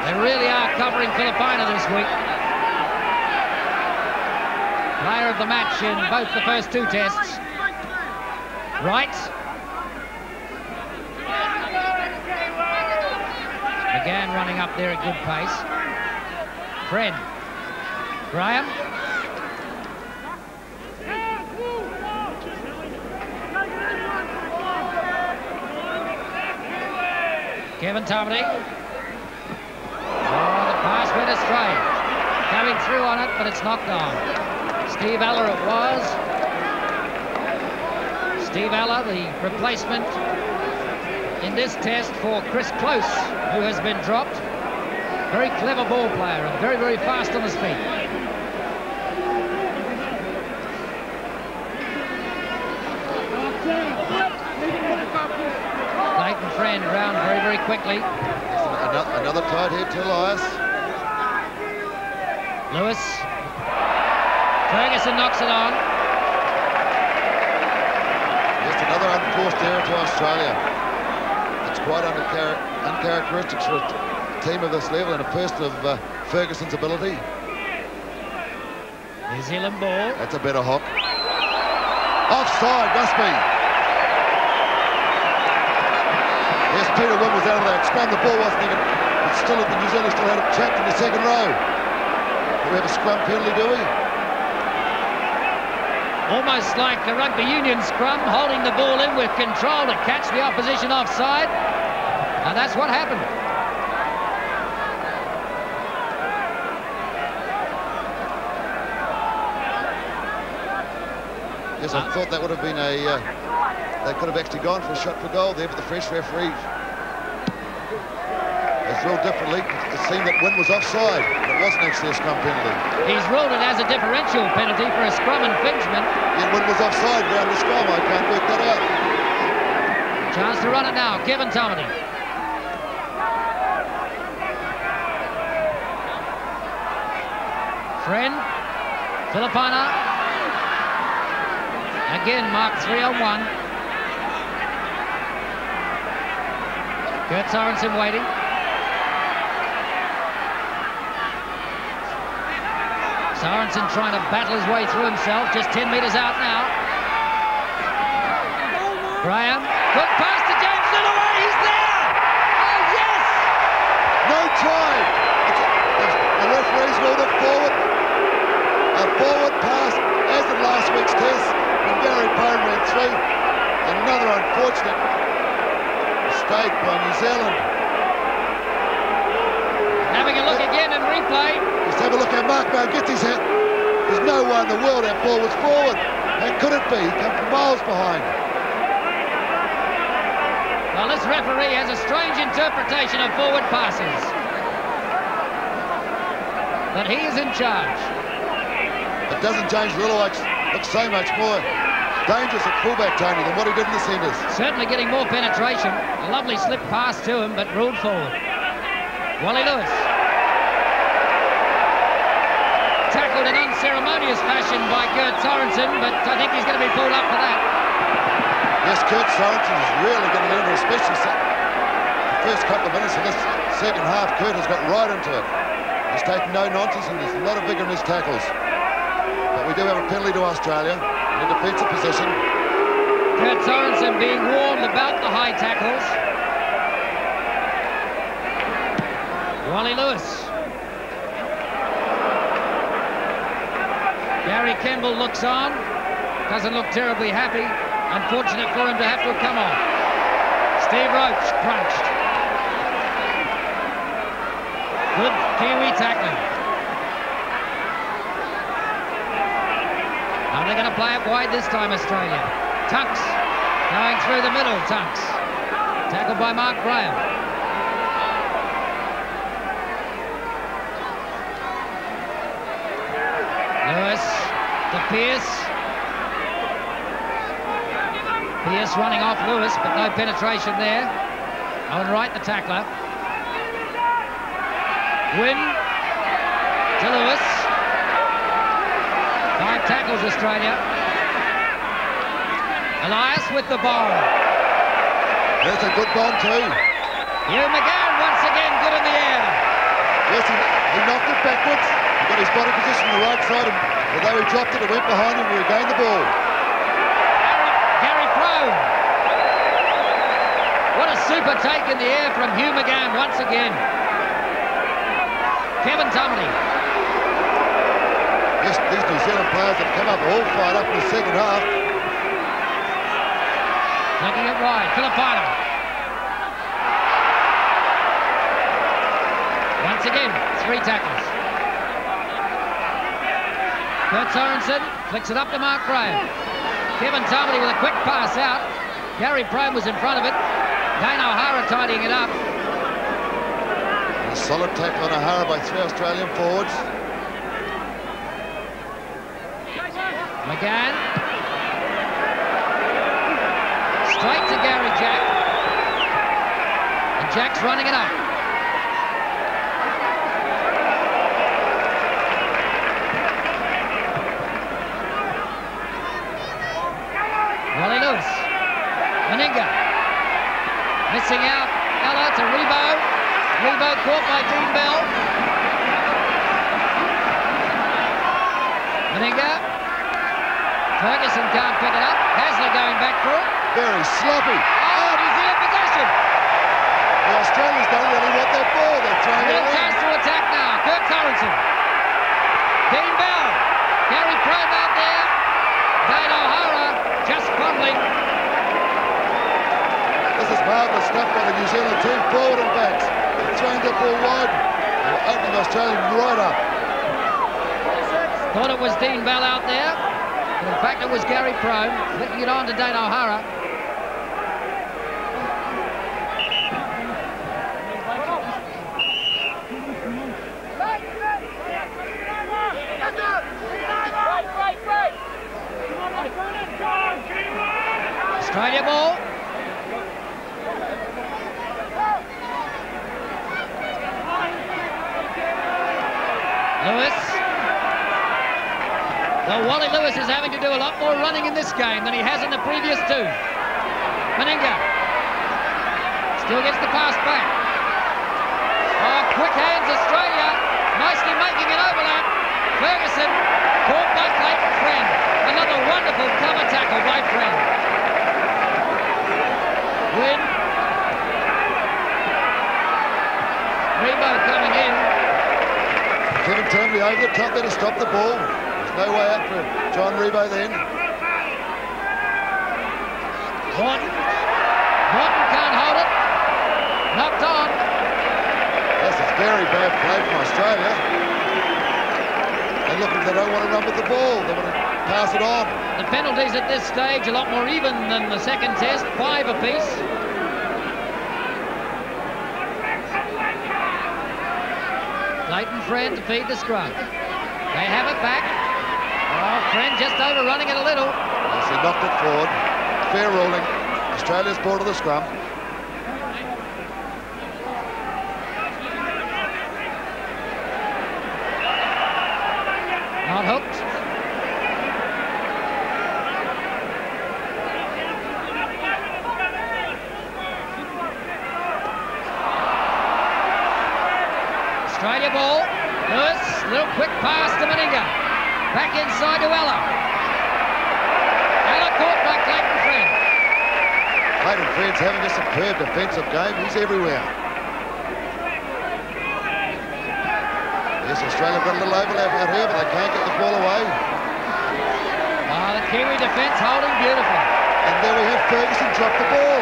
They really are covering Filipina this week. Player of the match in both the first two tests. Wright. Again running up there at good pace. Fred. Graham. Kevin Tarmody. Oh, the pass went astray. Going through on it, but it's knocked on. Steve Eller it was. Steve Eller, the replacement in this test for Chris Close, who has been dropped. Very clever ball player and very, very fast on his feet. Clayton Friend round very, very quickly. Another tight head to Elias. Lewis. Ferguson knocks it on. Just another unforced error to Australia. It's quite uncharacteristic for a team of this level and a person of Ferguson's ability. New Zealand ball. That's a better hook. Offside, must be. Yes, Peter Wynn was out of that scrum. The ball wasn't even... But still, the New Zealand still had it trapped in the second row. Do we have a scrum penalty, do we? Almost like the rugby union scrum, holding the ball in with control to catch the opposition offside. And that's what happened. Yes, I thought that would have been a... they could have actually gone for a shot for goal there, but the French referee has ruled differently. It seemed that Wynn was offside, but it wasn't actually a scrum penalty. He's ruled it as a differential penalty for a scrum infringement. Yeah, Wynn was offside round the scrum. I can't work that out. Chance to run it now. Kevin Tarmody. Friend. Filipina. Again, mark 3 on 1. Kurt Sorensen waiting. Sorensen trying to battle his way through himself, just 10 metres out now. Graham, good pass to James Littaway, he's there! Oh, yes! No try! The referee's ruled it forward. A forward pass, as in last week's test, when Gary Payne ran through. Another unfortunate mistake by New Zealand. Having a look again in replay. Just have a look how Mark Brown gets his hat. There's no way in the world that ball was forward. How could it be? He came from miles behind. Well, this referee has a strange interpretation of forward passes. But he is in charge. It doesn't change Littaway. Looks so much more dangerous at fullback, Tony, than what he did in the centres. Certainly getting more penetration. A lovely slip pass to him, but ruled forward. Wally Lewis. Tackled in unceremonious fashion by Kurt Sorensen, but I think he's going to be pulled up for that. Yes, Kurt Sorensen is really getting into it, especially the first couple of minutes of this second half. Kurt has got right into it. He's taken no nonsense and there's a lot of vigour in his tackles. But we do have a penalty to Australia in a defensive position. Kurt Sorensen being warned about the high tackles. Wally Lewis. Gary Kemble looks on. Doesn't look terribly happy. Unfortunate for him to have to come off. Steve Roach crunched. Good Kiwi tackling. Are they going to play it wide this time, Australia? Tunks going through the middle. Tunks tackled by Mark Graham. Lewis to Pearce. Pearce running off Lewis, but no penetration there. Owen Wright, the tackler. Wynn to Lewis. 5 tackles, Australia. Elias with the bomb. That's a good bomb too. Hugh McGann once again good in the air. Yes, he knocked it backwards. He got his body position on the right side, and although he dropped it, it went behind him and regained the ball. Gary Prone. What a super take in the air from Hugh McGann once again. Kevin Tumley. Yes, these New Zealand players have come up all fired up in the second half. Flicking it wide, Filipino. Once again, 3 tackles. Kurt Sorensen flicks it up to Mark Graham. Kevin Tumley with a quick pass out. Gary Prone was in front of it. Dane O'Hara tidying it up. A solid tackle on O'Hara by 3 Australian forwards. McGann. Straight to Gary Jack. And Jack's running it up. Wally Lewis. Meninga. Missing out. Ella to Rebo. Rebo caught by Dean Bell. Meninga. Ferguson can't pick it up. Hasler going back for it. Very sloppy. Oh, New Zealand possession. The Australians don't really want that ball. They're throwing it Little around. chance to attack now. Kurt Sorensen. Dean Bell. Gary Prone out there. Dane O'Hara just fumbling. This is marvellous stuff by the New Zealand team, forward and backs. They're throwing that ball wide. They're opening the Australian right up. Thought it was Dean Bell out there. But in fact, it was Gary Prone flicking it on to Dane O'Hara. Australia ball. Lewis. Well, Wally Lewis is having to do a lot more running in this game than he has in the previous 2. Meninga. Still gets the pass back. Oh, quick hands, Australia. Nicely making an overlap. Ferguson caught by Clayton Friend. Another wonderful cover tackle by Friend. Win. Rebo coming in. Kevin Tumley over the top there to stop the ball. There's no way out for John Rebo then. Morton. Morton can't hold it. Knocked on. This is very bad play from Australia. They look like they don't want to run with the ball. They want to pass it on. The penalties at this stage a lot more even than the second test. 5 apiece. Clayton Friend to feed the scrum. They have it back. Oh, Friend just overrunning it a little. Yes, he knocked it forward. Fair ruling. Australia's ball to the scrum. Not hooked. Australia ball. Lewis, little quick pass to Meninga. Back inside to Ella. Ella caught by Clayton Friend. Clayton Friend's having a superb defensive game. He's everywhere. Yes, Australia got a little overlap out here, but they can't get the ball away. Oh, the Kiwi defence holding beautifully. And there we have Ferguson drop the ball.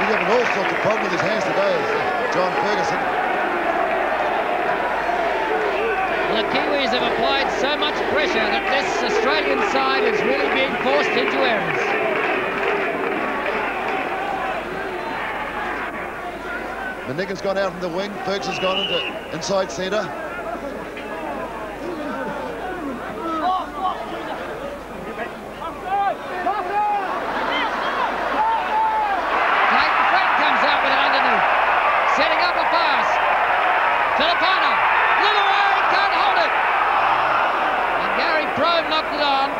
He's having all sorts of problems with his hands today, John Ferguson. The Kiwis have applied so much pressure that this Australian side is really being forced into errors. Manigan's gone out in the wing. Ferguson's gone into inside centre. Knocked it on.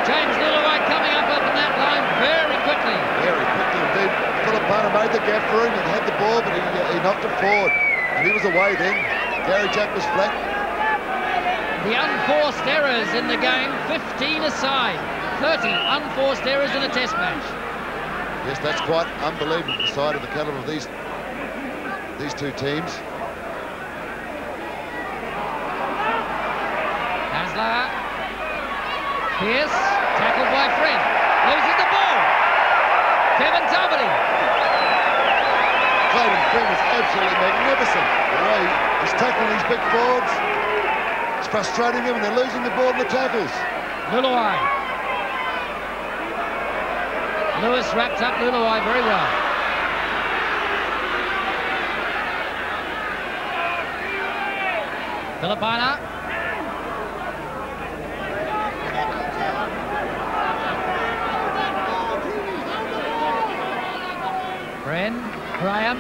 James Lillaway coming up open that line very quickly. Very quickly indeed. Filipano made the gap for him. He had the ball, but he knocked it forward. And he was away then. Gary Jack was flat. The unforced errors in the game, 15 aside. 30 unforced errors in a test match. Yes, that's quite unbelievable, the side of the calibre of these two teams. Pierce, tackled by Friend, loses the ball. Kevin Tumbley. Clayton Friend is absolutely magnificent. The way he's tackling these big forwards. It's frustrating them and they're losing the ball in the tackles. Lillaway. Lewis wraps up Lillaway very well. Filipina. Friend, Graham.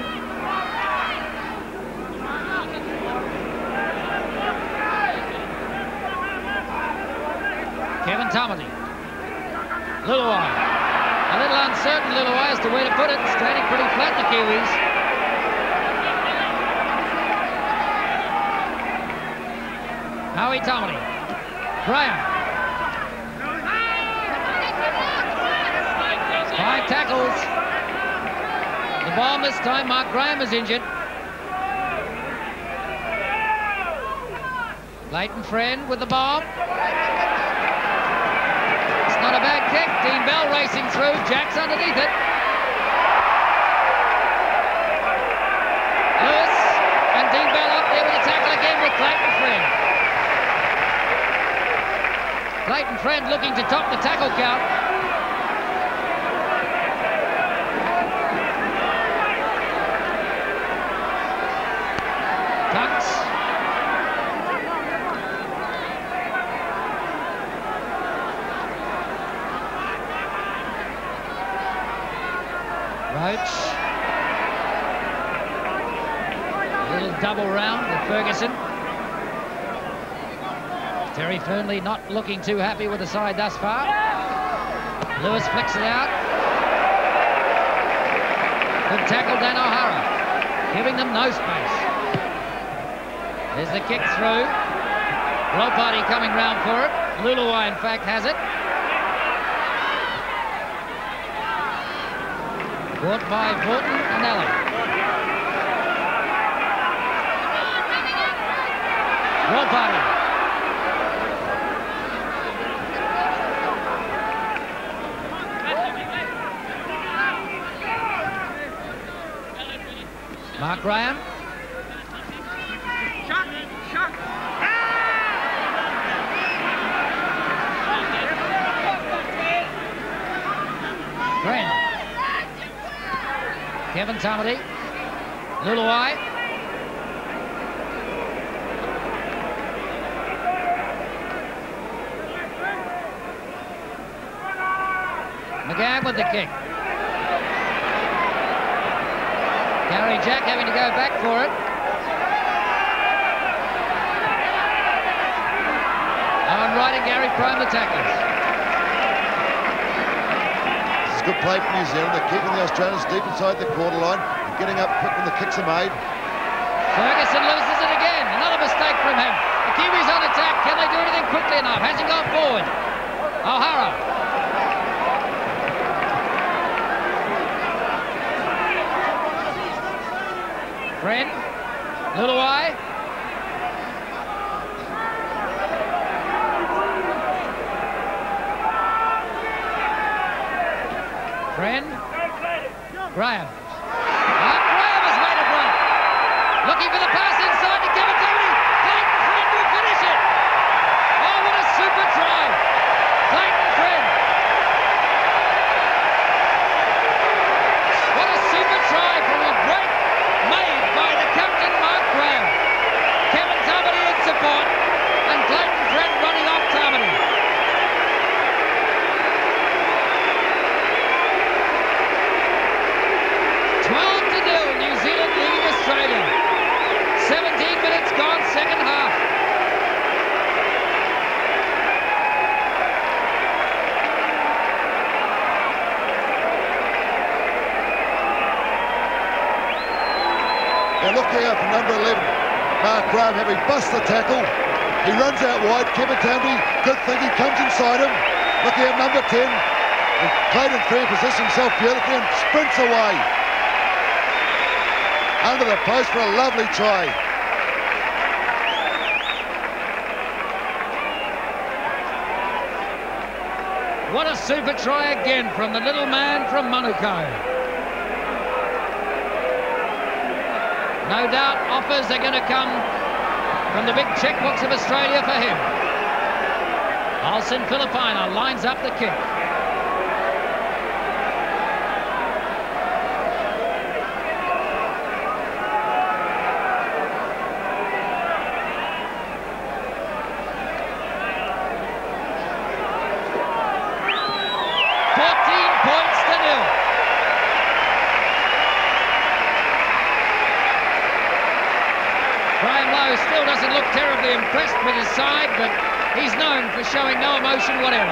Kevin Tumbley. Lillaway. A little uncertain, Lillaway, as to where to put it. Standing pretty flat, the Kiwis. Howie Tumbley. Graham. 5 tackles. The bomb this time, Mark Graham is injured. Leighton Friend with the bomb. It's not a bad kick. Dean Bell racing through. Jack's underneath it. Lewis and Dean Bell up there with a tackle again with Leighton Friend. Leighton Friend looking to top the tackle count. Tunks. Roach. A little double round with Ferguson. Terry Fernley not looking too happy with the side thus far. Lewis flicks it out. Good tackle, Dan O'Hara, giving them no space. There's the kick through. Ropati coming round for it. Lillaway, in fact, has it. Caught by Vorton and Allen. Ropati. Mark Graham. Friend. Kevin Tumbley. Lillaway. McGann with the kick. Gary Jack having to go back for it. Owen Wright and Gary Prone the tacklers. This is good play from New Zealand. They're keeping the Australians deep inside the quarter line and getting up quick when the kicks are made. Ferguson loses it again. Another mistake from him. The Kiwis on attack. Can they do anything quickly enough? Hasn't gone forward. O'Hara. Friend, Lillaway. Friend, Graham. Graham has made a break. Looking looking for the pass inside to Kevin Tammany. Clayton Friend will finish it. Oh, what a super try. Clayton Friend. What a super try from a break made by the captain, Mark Graham. Kevin Tammany in support and Clayton Friend running off Tammany. New Zealand leading Australia. 17 minutes gone, second half. Now look here from number 11, Mark Graham, having bust the tackle. He runs out wide. Kevin Tammany, good thing, he comes inside him. Look here, number 10. And Clayton Friend positions himself beautifully and sprints away. Under the post for a lovely try. What a super try again from the little man from Manukau. No doubt offers are going to come from the big checkbooks of Australia for him. Alcin Filipina lines up the kick. Still doesn't look terribly impressed with his side, but he's known for showing no emotion whatever.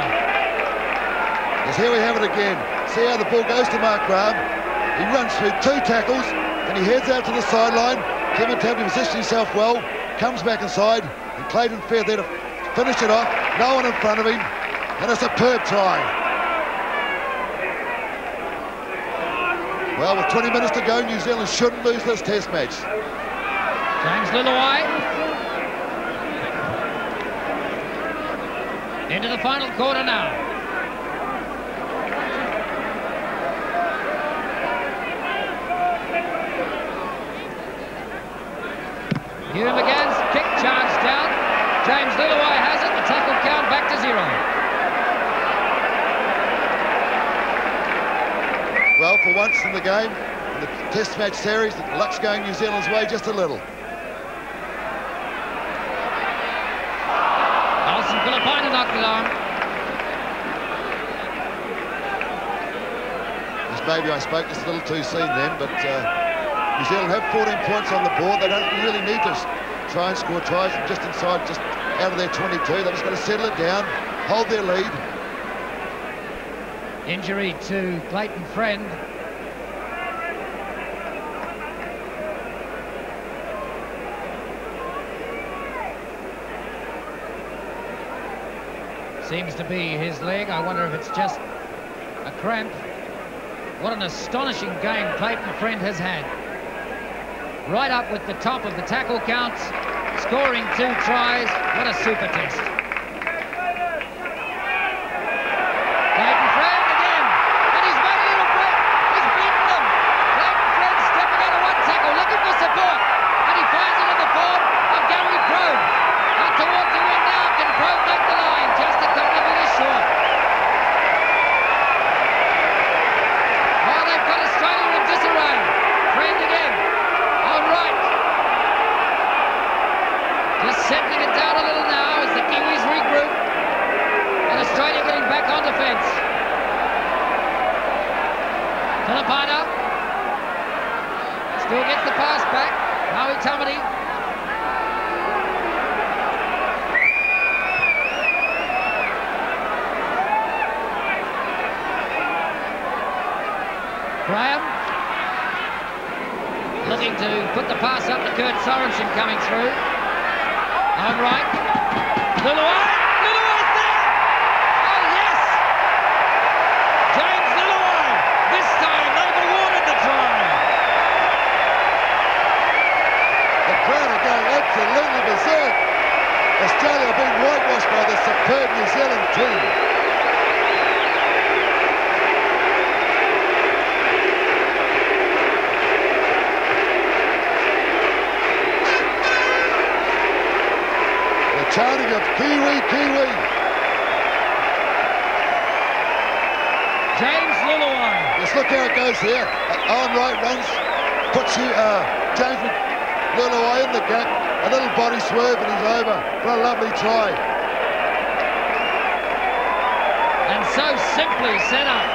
Yes, here we have it again. See how the ball goes to Mark Graham. He runs through 2 tackles, and he heads out to the sideline. Kevin Tammany positions himself well, comes back inside, and Clayton Friend there to finish it off. No one in front of him, and a superb try. Well, with 20 minutes to go, New Zealand shouldn't lose this test match. James Lillaway into the final quarter now. Hugh McGann's kick charged down. James Lillaway has it. The tackle count back to 0. Well, for once in the game, in the test match series, the luck's going New Zealand's way just a little. Filipina knocked it on. Yes, maybe I spoke just a little too soon then, but New Zealand have 14 points on the board. They don't really need to try and score tries from just inside, just out of their 22. They've just got to settle it down, hold their lead. Injury to Clayton Friend. Seems to be his leg. I wonder if it's just a cramp. What an astonishing game Clayton Friend has had. Right up with the top of the tackle counts, scoring 2 tries. What a super test. Clayton Friend again, and he's made a little break. He's beaten them. Clayton Friend stepping out of one tackle, looking for support, and he finds it in the form of Gary Probe. Out towards the wing now. Can Probe make the line? Just a couple of minutes short. Oh, they've got Australia in disarray. Friend again. All right. Just settling it down a little now as the Kiwis regroup. And Australia getting back on defence. Filipina still gets the pass back. Maui Tammany. Graham looking to put the pass up to Kurt Sorensen coming through. On right. Lillaway! Lillaway's there! Oh, yes! James Lillaway! This time they've awarded the try. The crowd are going absolutely berserk. Australia are being whitewashed by the superb New Zealand team. chanting of Kiwi, Kiwi. James Luluai. Just look how it goes here. Owen Wright runs, puts James Luluai in the gap. A little body swerve and he's over. What a lovely try. And so simply set up.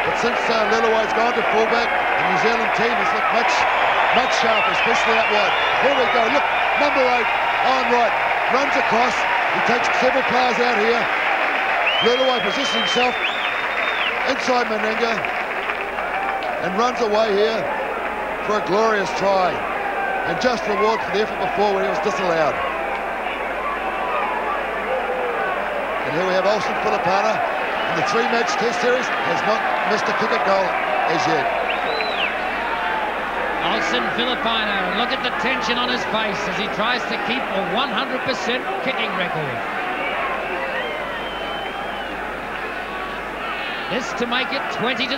But since Luluai's gone to fullback, the New Zealand team has looked much sharper, especially out wide. Here we go. Look, number 8, Owen Wright runs across. He takes several players out here. Luluai positions himself inside Meninga and runs away here for a glorious try and just reward for the effort before when he was disallowed. And here we have Olsen Filipana in the 3-match test series, has not missed a kick at goal as yet. Olsen Filipino, look at the tension on his face as he tries to keep a 100% kicking record. This to make it 20-0.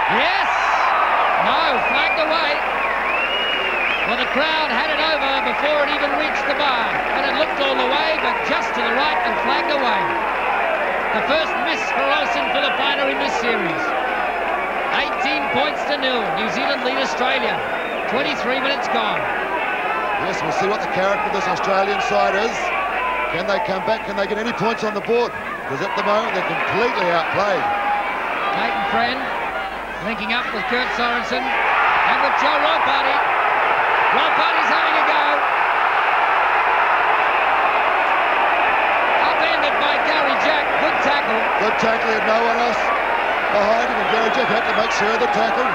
Yes! No, flagged away. Well, the crowd had it over before it even reached the bar. And it looked all the way, but just to the right and flagged away. The first miss for Olsen Filipino in this series. 18 points to 0. New Zealand lead Australia. 23 minutes gone. Yes, we'll see what the character of this Australian side is. Can they come back? Can they get any points on the board? Because at the moment they're completely outplayed. Clayton Friend linking up with Kurt Sorensen and with Joe Ropati. Ropati's having a go. Upended by Gary Jack. Good tackle. Good tackle, and no one else behind him, and Gary Jack had to make sure of the tackle.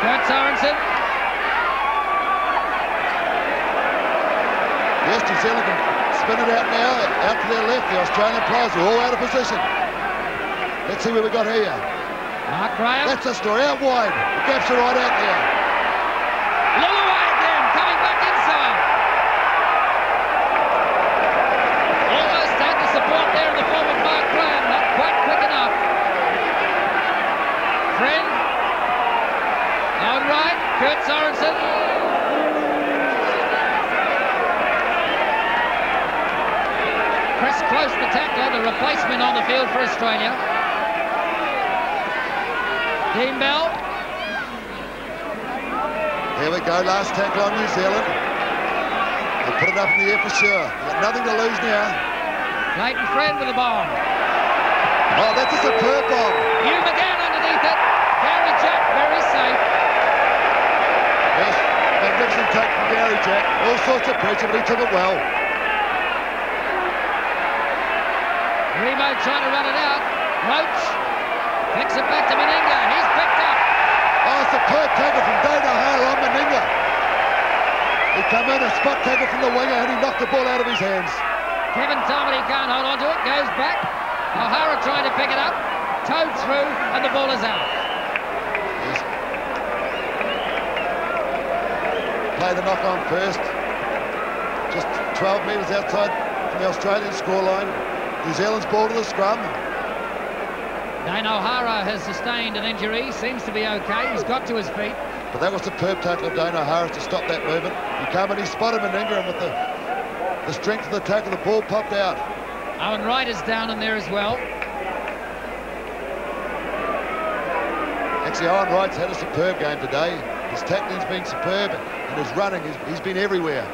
Kurt Sorensen. Yes, New Zealand can spin it out now, out to their left. The Australian players are all out of position. Let's see where we got here. Mark Graham. That's the story, out wide. The gaps are right out there. Luluai again, coming back inside. Almost had the support there in the form of Mark Graham, not quite quick enough. Friend. Owen Wright, Kurt Sorensen. Chris Close, the tackler, the replacement on the field for Australia. Dean Bell. Here we go, last tackle on New Zealand. They'll put it up in the air for sure. They've got nothing to lose now. Clayton Friend with the bomb. Oh, that's a superb bomb. Hugh McGann underneath it. Gary Jack very safe. Yes, magnificent take from Gary Jack. All sorts of pressure, but he took it well. Remo trying to run it out. Roach picks it back to Meninga. He's picked up. Oh, superb tackle from Dane O'Hara on Meninga. He come in, a spot tackle from the winger, and he knocked the ball out of his hands. Kevin Tarmany can't hold on to it. Goes back. O'Hara trying to pick it up. Towed through, and the ball is out. Yes. Play the knock on first. Just 12 metres outside from the Australian scoreline. New Zealand's ball to the scrum. Dane O'Hara has sustained an injury. Seems to be okay. He's got to his feet. But that was a superb tackle of Dane O'Hara to stop that movement. He came and he spotted Meninga, and with the strength of the tackle, the ball popped out. Owen Wright is down in there as well. Actually, Owen Wright's had a superb game today. His tackling's been superb, and his running, he's been everywhere.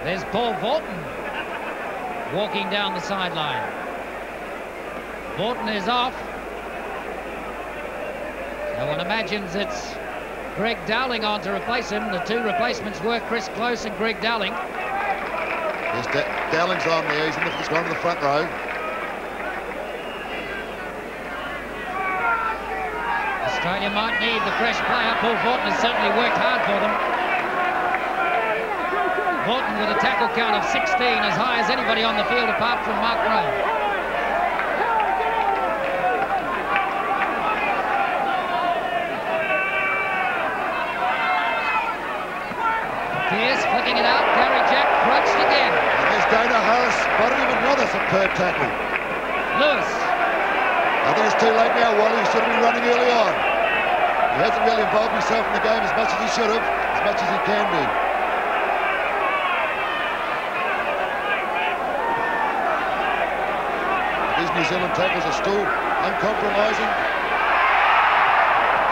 There's Paul Vaughton walking down the sideline. Vaughton is off. No one imagines it's Greg Dowling on to replace him. The two replacements were Chris Close and Greg Dowling. Yes, Dowling's on there. He's gone to the front row. Australia might need the fresh player. Paul Vaughton has certainly worked hard for them. Vaughton with a tackle count of 16, as high as anybody on the field apart from Mark Graham. Pierce flicking it out. Gary Jack crouched again. And there's Dane O'Hara spotted him, another superb tackle. Lewis I think it's too late now, Wally. He should have been running early on. He hasn't really involved himself in the game as much as he should have, as much as he can do. These New Zealand tackles are still uncompromising.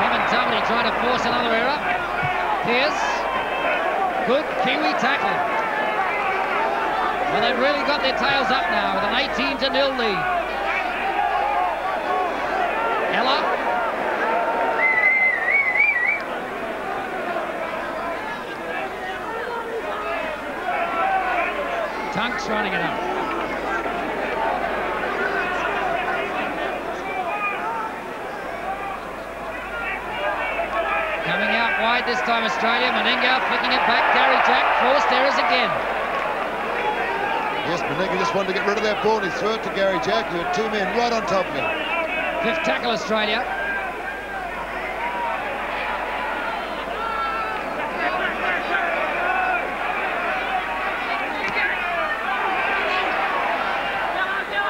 Kevin Tumley trying to force another error. Here's good Kiwi tackle. Well, they've really got their tails up now with an 18-0 lead. Ella. Tunks running it up. Coming out wide this time, Australia. Meninga flicking it back. Gary Jack, forced errors again. Yes, Meninga just wanted to get rid of that ball, and he threw it to Gary Jack, who had two men right on top of him. Fifth tackle, Australia.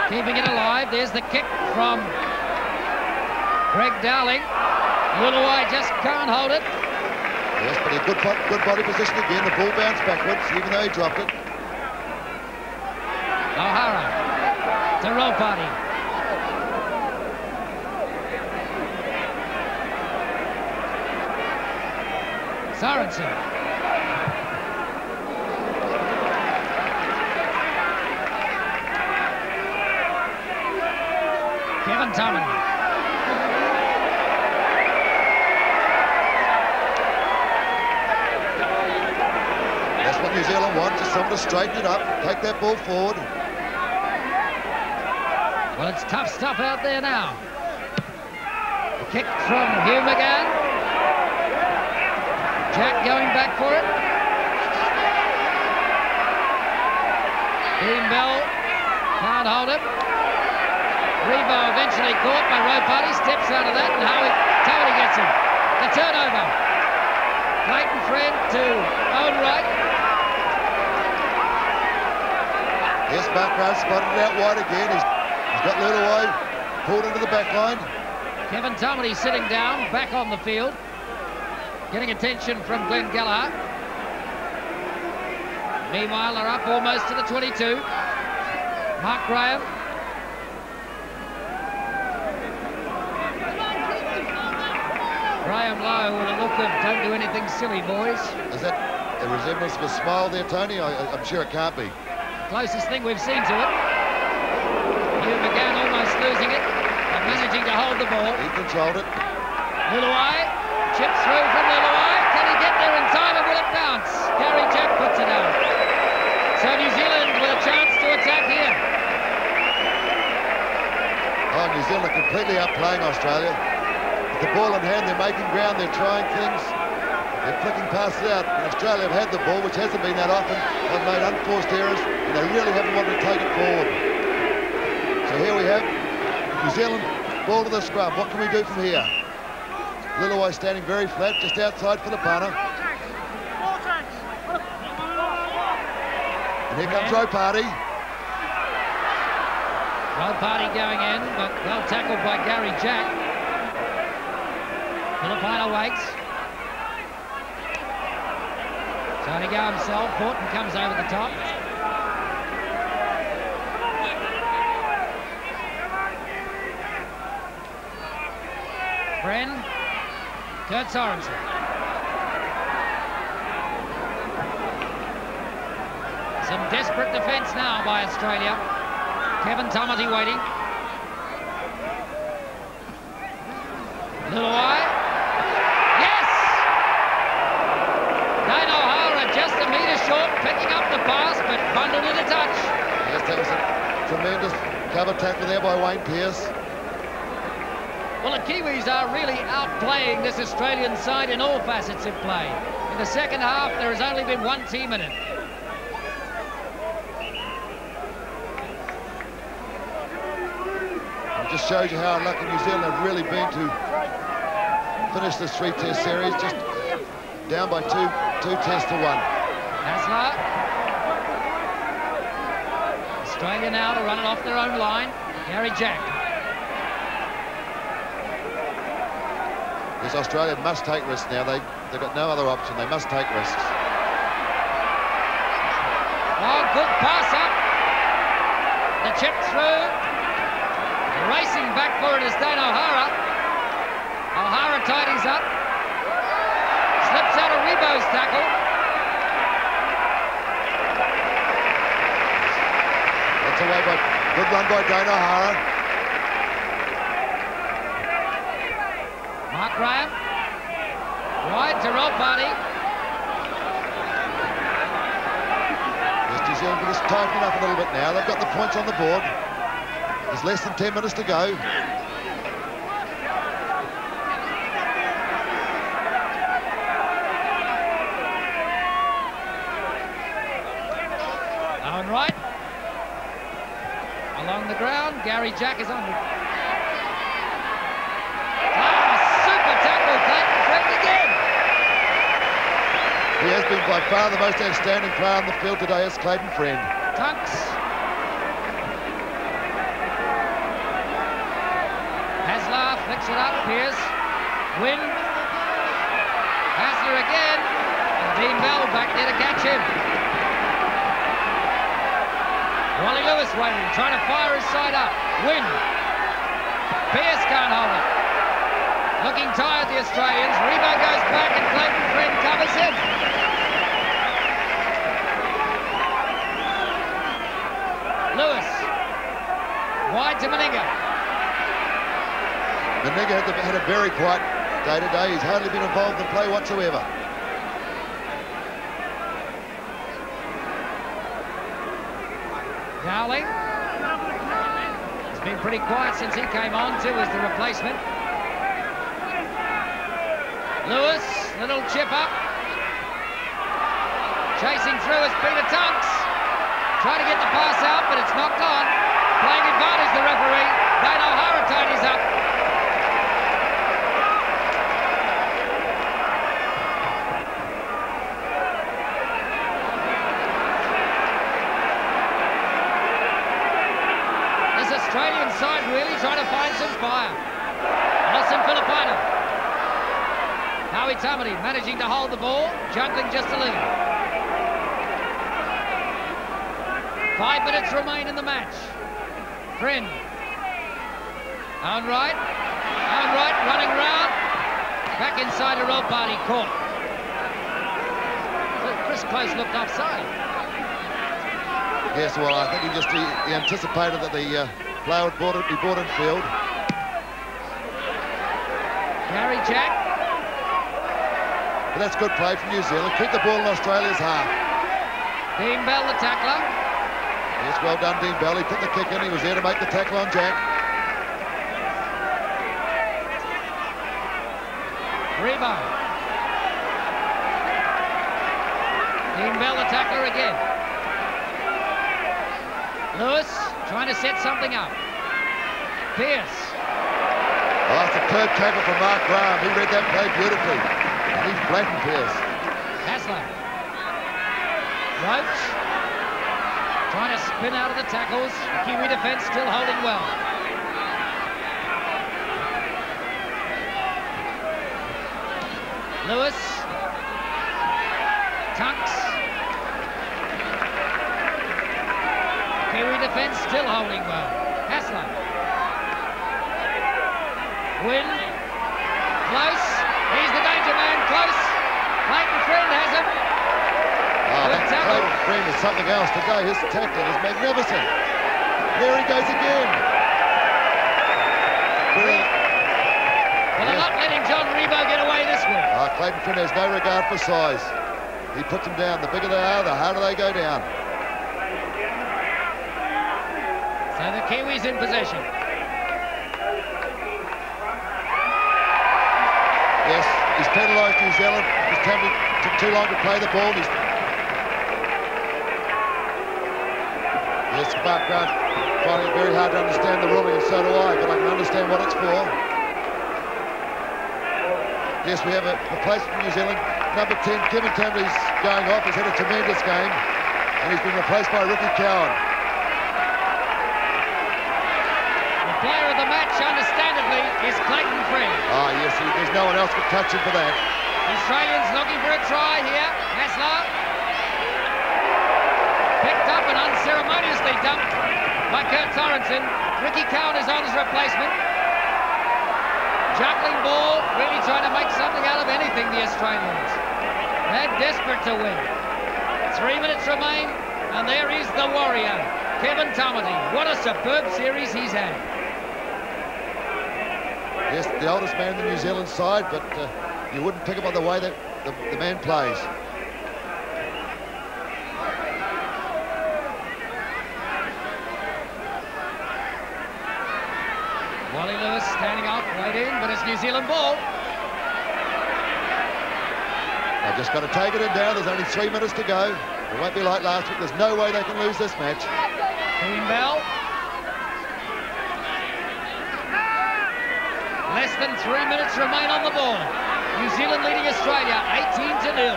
Keeping it alive. There's the kick from Greg Dowling. Luluai just can't hold it. Yes, but a good body position again. The ball bounced backwards, even though he dropped it. O'Hara to Ropati. Sorensen. Kevin Tumley. That's what New Zealand wants, is someone to straighten it up, take that ball forward. Well, it's tough stuff out there now. The kick from Hugh McGann. Jack going back for it. Dean Bell can't hold it. Rebo eventually caught by Ropati, steps out of that, and Tony gets him. The turnover. Clayton Fred to Owen Wright. Yes, Mark Grant spotted it out wide again. He's got Luluai pulled into the back line. Kevin Tumley sitting down, back on the field. Getting attention from Glenn Gallagher. Meanwhile, they're up almost to the 22. Mark Graham. Graham Lowe with a look of don't do anything silly, boys. Is that a resemblance of a smile there, Tony? I'm sure it can't be. Closest thing we've seen to it. Hugh McGann almost losing it, but managing to hold the ball. He controlled it. Luluai, chips through from Luluai. Can he get there in time, and will it bounce? Gary Jack puts it out. So New Zealand with a chance to attack here. Oh, New Zealand are completely outplaying Australia. With the ball in hand, they're making ground, they're trying things. They're flicking past it out. And Australia have had the ball, which hasn't been that often. They've made unforced errors, and they really haven't wanted to take it forward. So here we have New Zealand, ball to the scrum. What can we do from here? Luluai standing very flat, just outside for the punter. And here comes Ropati. Ropati going in, but well tackled by Gary Jack. Filipino waits. Trying to go himself. Horton comes over the top. Bren. Kurt Sorensen. Some desperate defence now by Australia. Kevin Tumley waiting. Luluai. Yes! Dane O'Hara just a metre short, picking up the pass, but bundled in a touch. Yes, that was a tremendous cover tackle there by Wayne Pearce. Well, the Kiwis are really outplaying this Australian side in all facets of play. In the second half, there has only been one team in it. It just shows you how unlucky New Zealand have really been to finish this three-test series, just down by two tests to one. Hasler. Australia now to run it off their own line. Gary Jack. Because Australia must take risks now. They've got no other option. They must take risks. Oh, good pass up. The chip through. Racing back for it is Dane O'Hara. O'Hara tidies up. Slips out of Rebo's tackle. That's away by good run by Dane O'Hara. Mark Graham. Wide to Ropati. New Zealand will just tighten up a little bit now. They've got the points on the board. There's less than 10 minutes to go. Owen Wright. Along the ground, Gary Jack is on. Super tackle, Clayton Friend again. He has been by far the most outstanding player on the field today is Clayton Friend. Tunks. Hasler flicks it up, Pearce. Wynn. Hasler again. And Dean Bell back there to catch him. Wally Lewis waiting, trying to fire his side up. Wynn. Pearce can't hold it. Looking tired, the Australians. Rebo goes back and Clayton Friend covers him. Lewis. Wide to Meninga. Meninga had a very quiet day today. He's hardly been involved in play whatsoever. Dowling. He's been pretty quiet since he came on too as the replacement. Lewis, little chip up. Chasing through is Peter Tunks. Trying to get the pass out, but it's knocked on. Playing advantage, the referee. Dane O'Hara tidies up. This Australian side really trying to find some fire. Nelson Filipino. Howie Tamati managing to hold the ball, juggling just a little. 5 minutes remain in the match. Friend. Owen Wright. Owen Wright running round. Back inside a Ropati court. Chris Close looked offside. Yes, well, I think he anticipated that the player would be brought in field. Gary Jack. But that's good play from New Zealand. Keep the ball in Australia's half. Dean Bell, the tackler. Yes, well done, Dean Bell. He put the kick in. He was there to make the tackle on Jack. Rebo. Dean Bell, the tackler again. Lewis trying to set something up. Pearce. Oh, it's a third tackle from Mark Graham. He read that play beautifully. And he's flattened Pearce. Hasler. Roach. Trying to spin out of the tackles. The Kiwi defence still holding well. Lewis. Tunks. Kiwi defence still holding well. Hasler. Wynn. Close. He's the danger man. Close. Clayton Friend has him. Oh, that Clayton Friend is something else today. His tackling is magnificent. There he goes again. Brilliant. Well, they're not letting John Rebo get away this week. Clayton Friend has no regard for size. He puts them down. The bigger they are, the harder they go down. So the Kiwis in possession. Yes, he's penalised New Zealand. His Tammy took too long to play the ball. Yes, Mark Grant finding it very hard to understand the ruling, and so do I, but I can understand what it's for. Yes, we have a replacement from New Zealand. Number 10, Kevin Tambley's going off. He's had a tremendous game, and he's been replaced by Ricky Cowan. player of the match, understandably, is Clayton Friend. Ah, yes, there's no one else could touch him for that. The Australians looking for a try here. Hasler picked up and unceremoniously dumped by Kurt Torrenson. Ricky Cowan is on his replacement. Juggling ball, really trying to make something out of anything, the Australians. They're desperate to win. 3 minutes remain, and there is the warrior, Kevin Tamati. What a superb series he's had. Yes, the oldest man in the New Zealand side, but you wouldn't pick up on the way that the man plays. Wally Lewis standing up, waiting, but it's New Zealand ball. They've just got to take it in now. There's only 3 minutes to go. It won't be like last week. There's no way they can lose this match. Dean Bell. Less than 3 minutes remain on the ball. New Zealand leading Australia 18-0.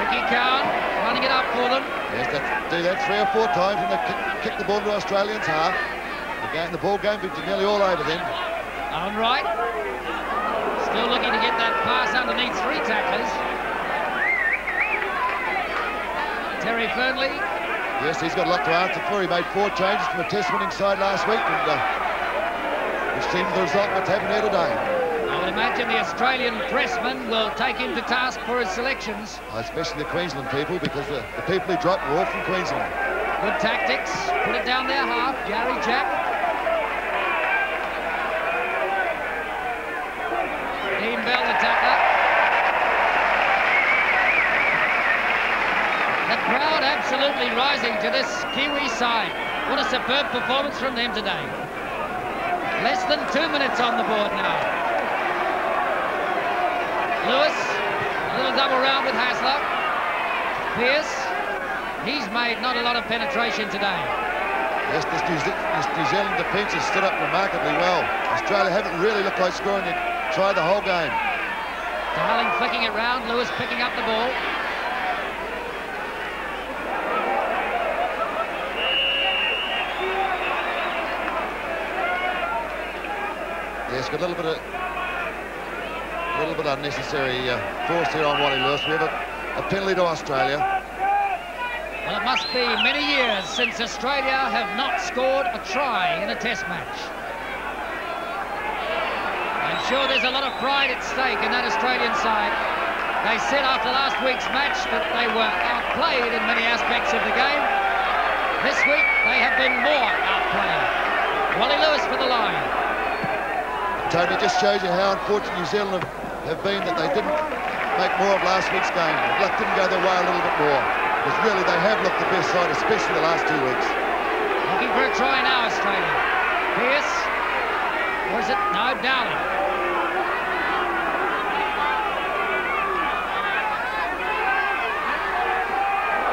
Ricky Cowan running it up for them. Yes, they do that 3 or 4 times and they kick the ball to Australians' half. The ball game be nearly all over them. On right. Still looking to get that pass underneath 3 tacklers. Terry Fernley. Yes, he's got a lot to answer for. He made 4 changes from a test-winning side last week, and we've seen the result of what's happened here today. I would imagine the Australian pressmen will take him to task for his selections. Especially the Queensland people, because the people who dropped were all from Queensland. Good tactics. Put it down their half. Gary Jack. Dean Bell, the tackler. The crowd absolutely rising to this Kiwi side. What a superb performance from them today. Less than 2 minutes on the board now. Lewis, a little double round with Hasler. Pearce, he's made not a lot of penetration today. Yes, this New Zealand defence has stood up remarkably well. Australia haven't really looked like scoring it. Try the whole game. Darling flicking it round, Lewis picking up the ball. Yes, got a little bit unnecessary force here on Wally Lewis. We have a penalty to Australia. Well, it must be many years since Australia have not scored a try in a test match. I'm sure there's a lot of pride at stake in that Australian side. They said after last week's match that they were outplayed in many aspects of the game. This week, they have been more outplayed. Wally Lewis for the line. Tony, just shows you how unfortunate New Zealand have been that they didn't make more of last week's game. The luck didn't go their way a little bit more. Because really, they have looked the best side, especially the last 2 weeks. Looking for a try now, Australia. Pearce. Or is it? No, Dowling.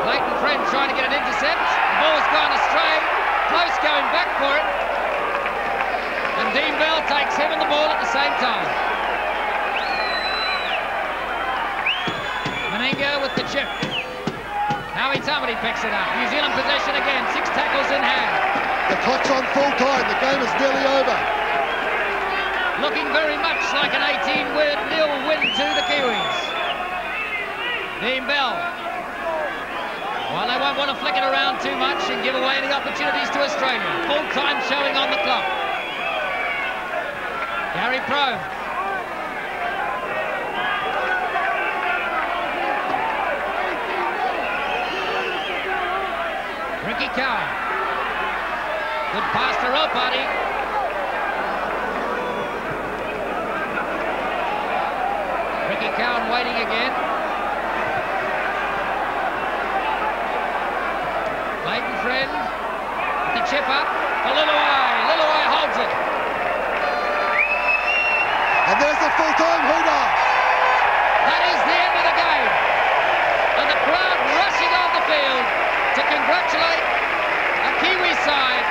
Clayton Friend trying to get an intercept. The ball's gone astray. Close going back for it. And Dean Bell takes him and the ball at the same time. Meninga with the chip. Howie Tamati picks it up. New Zealand possession again. 6 tackles in hand. The clock's on full time. The game is nearly over. Looking very much like an 18-0 win to the Kiwis. Dean Bell. Well, they won't want to flick it around too much and give away any opportunities to Australia. Full time showing on the clock. Gary Pro. Ricky Cowan. Good pass to Ropati. Ricky Cowan waiting again. Clayton Friend. The chip up for Liluai. Liluai holds it. And there's the full-time hooter. That is the end of the game. And the crowd rushing on the field to congratulate a Kiwi side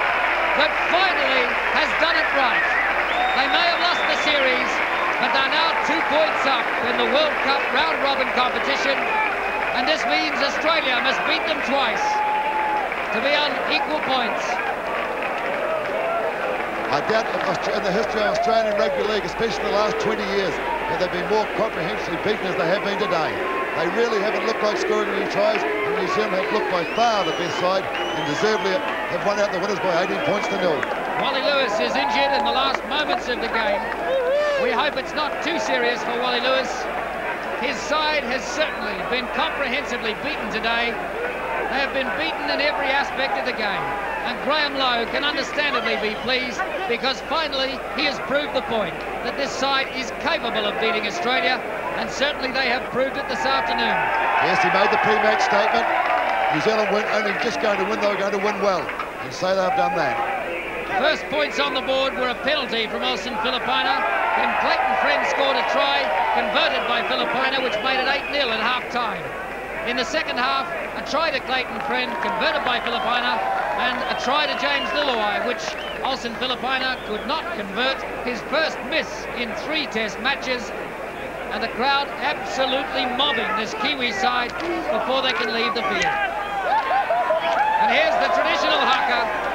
that finally has done it right. They may have lost the series, but they're now 2 points up in the World Cup round-robin competition. And this means Australia must beat them twice to be on equal points. I doubt in the history of Australian Rugby League, especially the last 20 years, that they've been more comprehensively beaten as they have been today. They really haven't looked like scoring any tries, and New Zealand have looked by far the best side and deservedly have won out the winners by 18 points to 0. Wally Lewis is injured in the last moments of the game. We hope it's not too serious for Wally Lewis. His side has certainly been comprehensively beaten today. They have been beaten in every aspect of the game. And Graham Lowe can understandably be pleased because finally he has proved the point that this side is capable of beating Australia, and certainly they have proved it this afternoon. Yes, he made the pre-match statement. New Zealand weren't only just going to win, they were going to win well. And so they've done that. First points on the board were a penalty from Olsen Filipina. Then Clayton Friend scored a try, converted by Filipina, which made it 8-0 at half-time. In the second half, a try to Clayton Friend, converted by Filipina, and a try to James Luluai, which Olsen Filipina could not convert. His first miss in 3 test matches, and the crowd absolutely mobbing this Kiwi side before they can leave the field. And here's the traditional haka.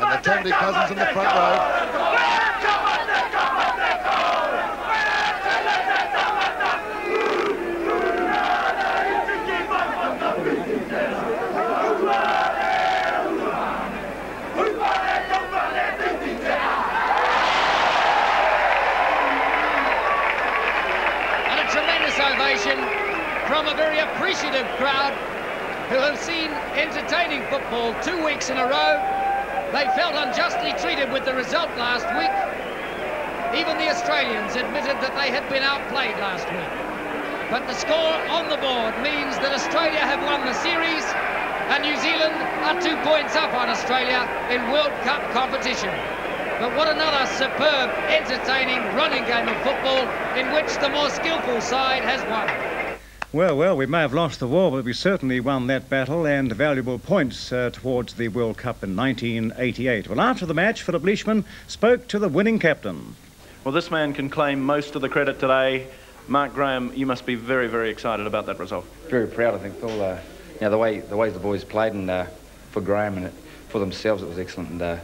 And the Tammany Cousins in the front row. Ovation from a very appreciative crowd who have seen entertaining football 2 weeks in a row. They felt unjustly treated with the result last week. Even the Australians admitted that they had been outplayed last week. But the score on the board means that Australia have won the series and New Zealand are 2 points up on Australia in World Cup competition. But what another superb, entertaining, running game of football in which the more skillful side has won. Well, we may have lost the war, but we certainly won that battle and valuable points towards the World Cup in 1988. Well, after the match, Philip Leishman spoke to the winning captain. Well, this man can claim most of the credit today. Mark Graham, you must be very, very excited about that result. Very proud, I think, Phil. The way the boys played, and for Graham and for themselves, it was excellent. And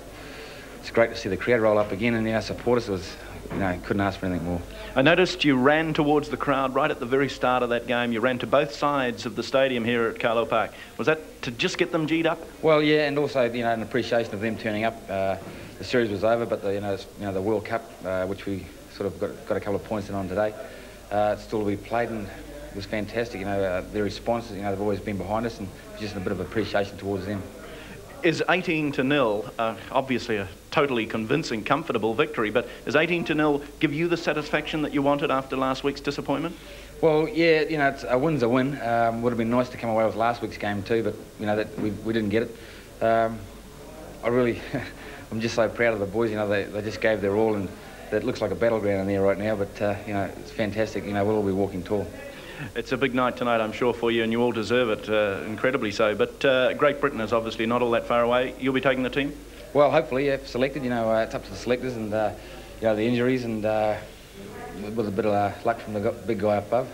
it's great to see the crowd roll up again, and support us. It was, couldn't ask for anything more. I noticed you ran towards the crowd right at the very start of that game. You ran to both sides of the stadium here at Carlo Park. Was that to just get them G'd up? Well, yeah, and also an appreciation of them turning up. The series was over, but the World Cup, which we sort of got a couple of points in on today, it's still to be played, and it was fantastic. Their responses, they've always been behind us, and just a bit of appreciation towards them. Is 18-0 obviously a totally convincing, comfortable victory, but does 18-0 give you the satisfaction that you wanted after last week's disappointment? Well, yeah, it's a win's a win. Would have been nice to come away with last week's game too, but that we didn't get it. I'm just so proud of the boys. They just gave their all, and it looks like a battleground in there right now. But it's fantastic. We'll all be walking tall. It's a big night tonight, I'm sure, for you, and you all deserve it, incredibly so. But Great Britain is obviously not all that far away. You'll be taking the team? Well, hopefully, if selected. It's up to the selectors and the injuries, and with a bit of luck from the big guy up above.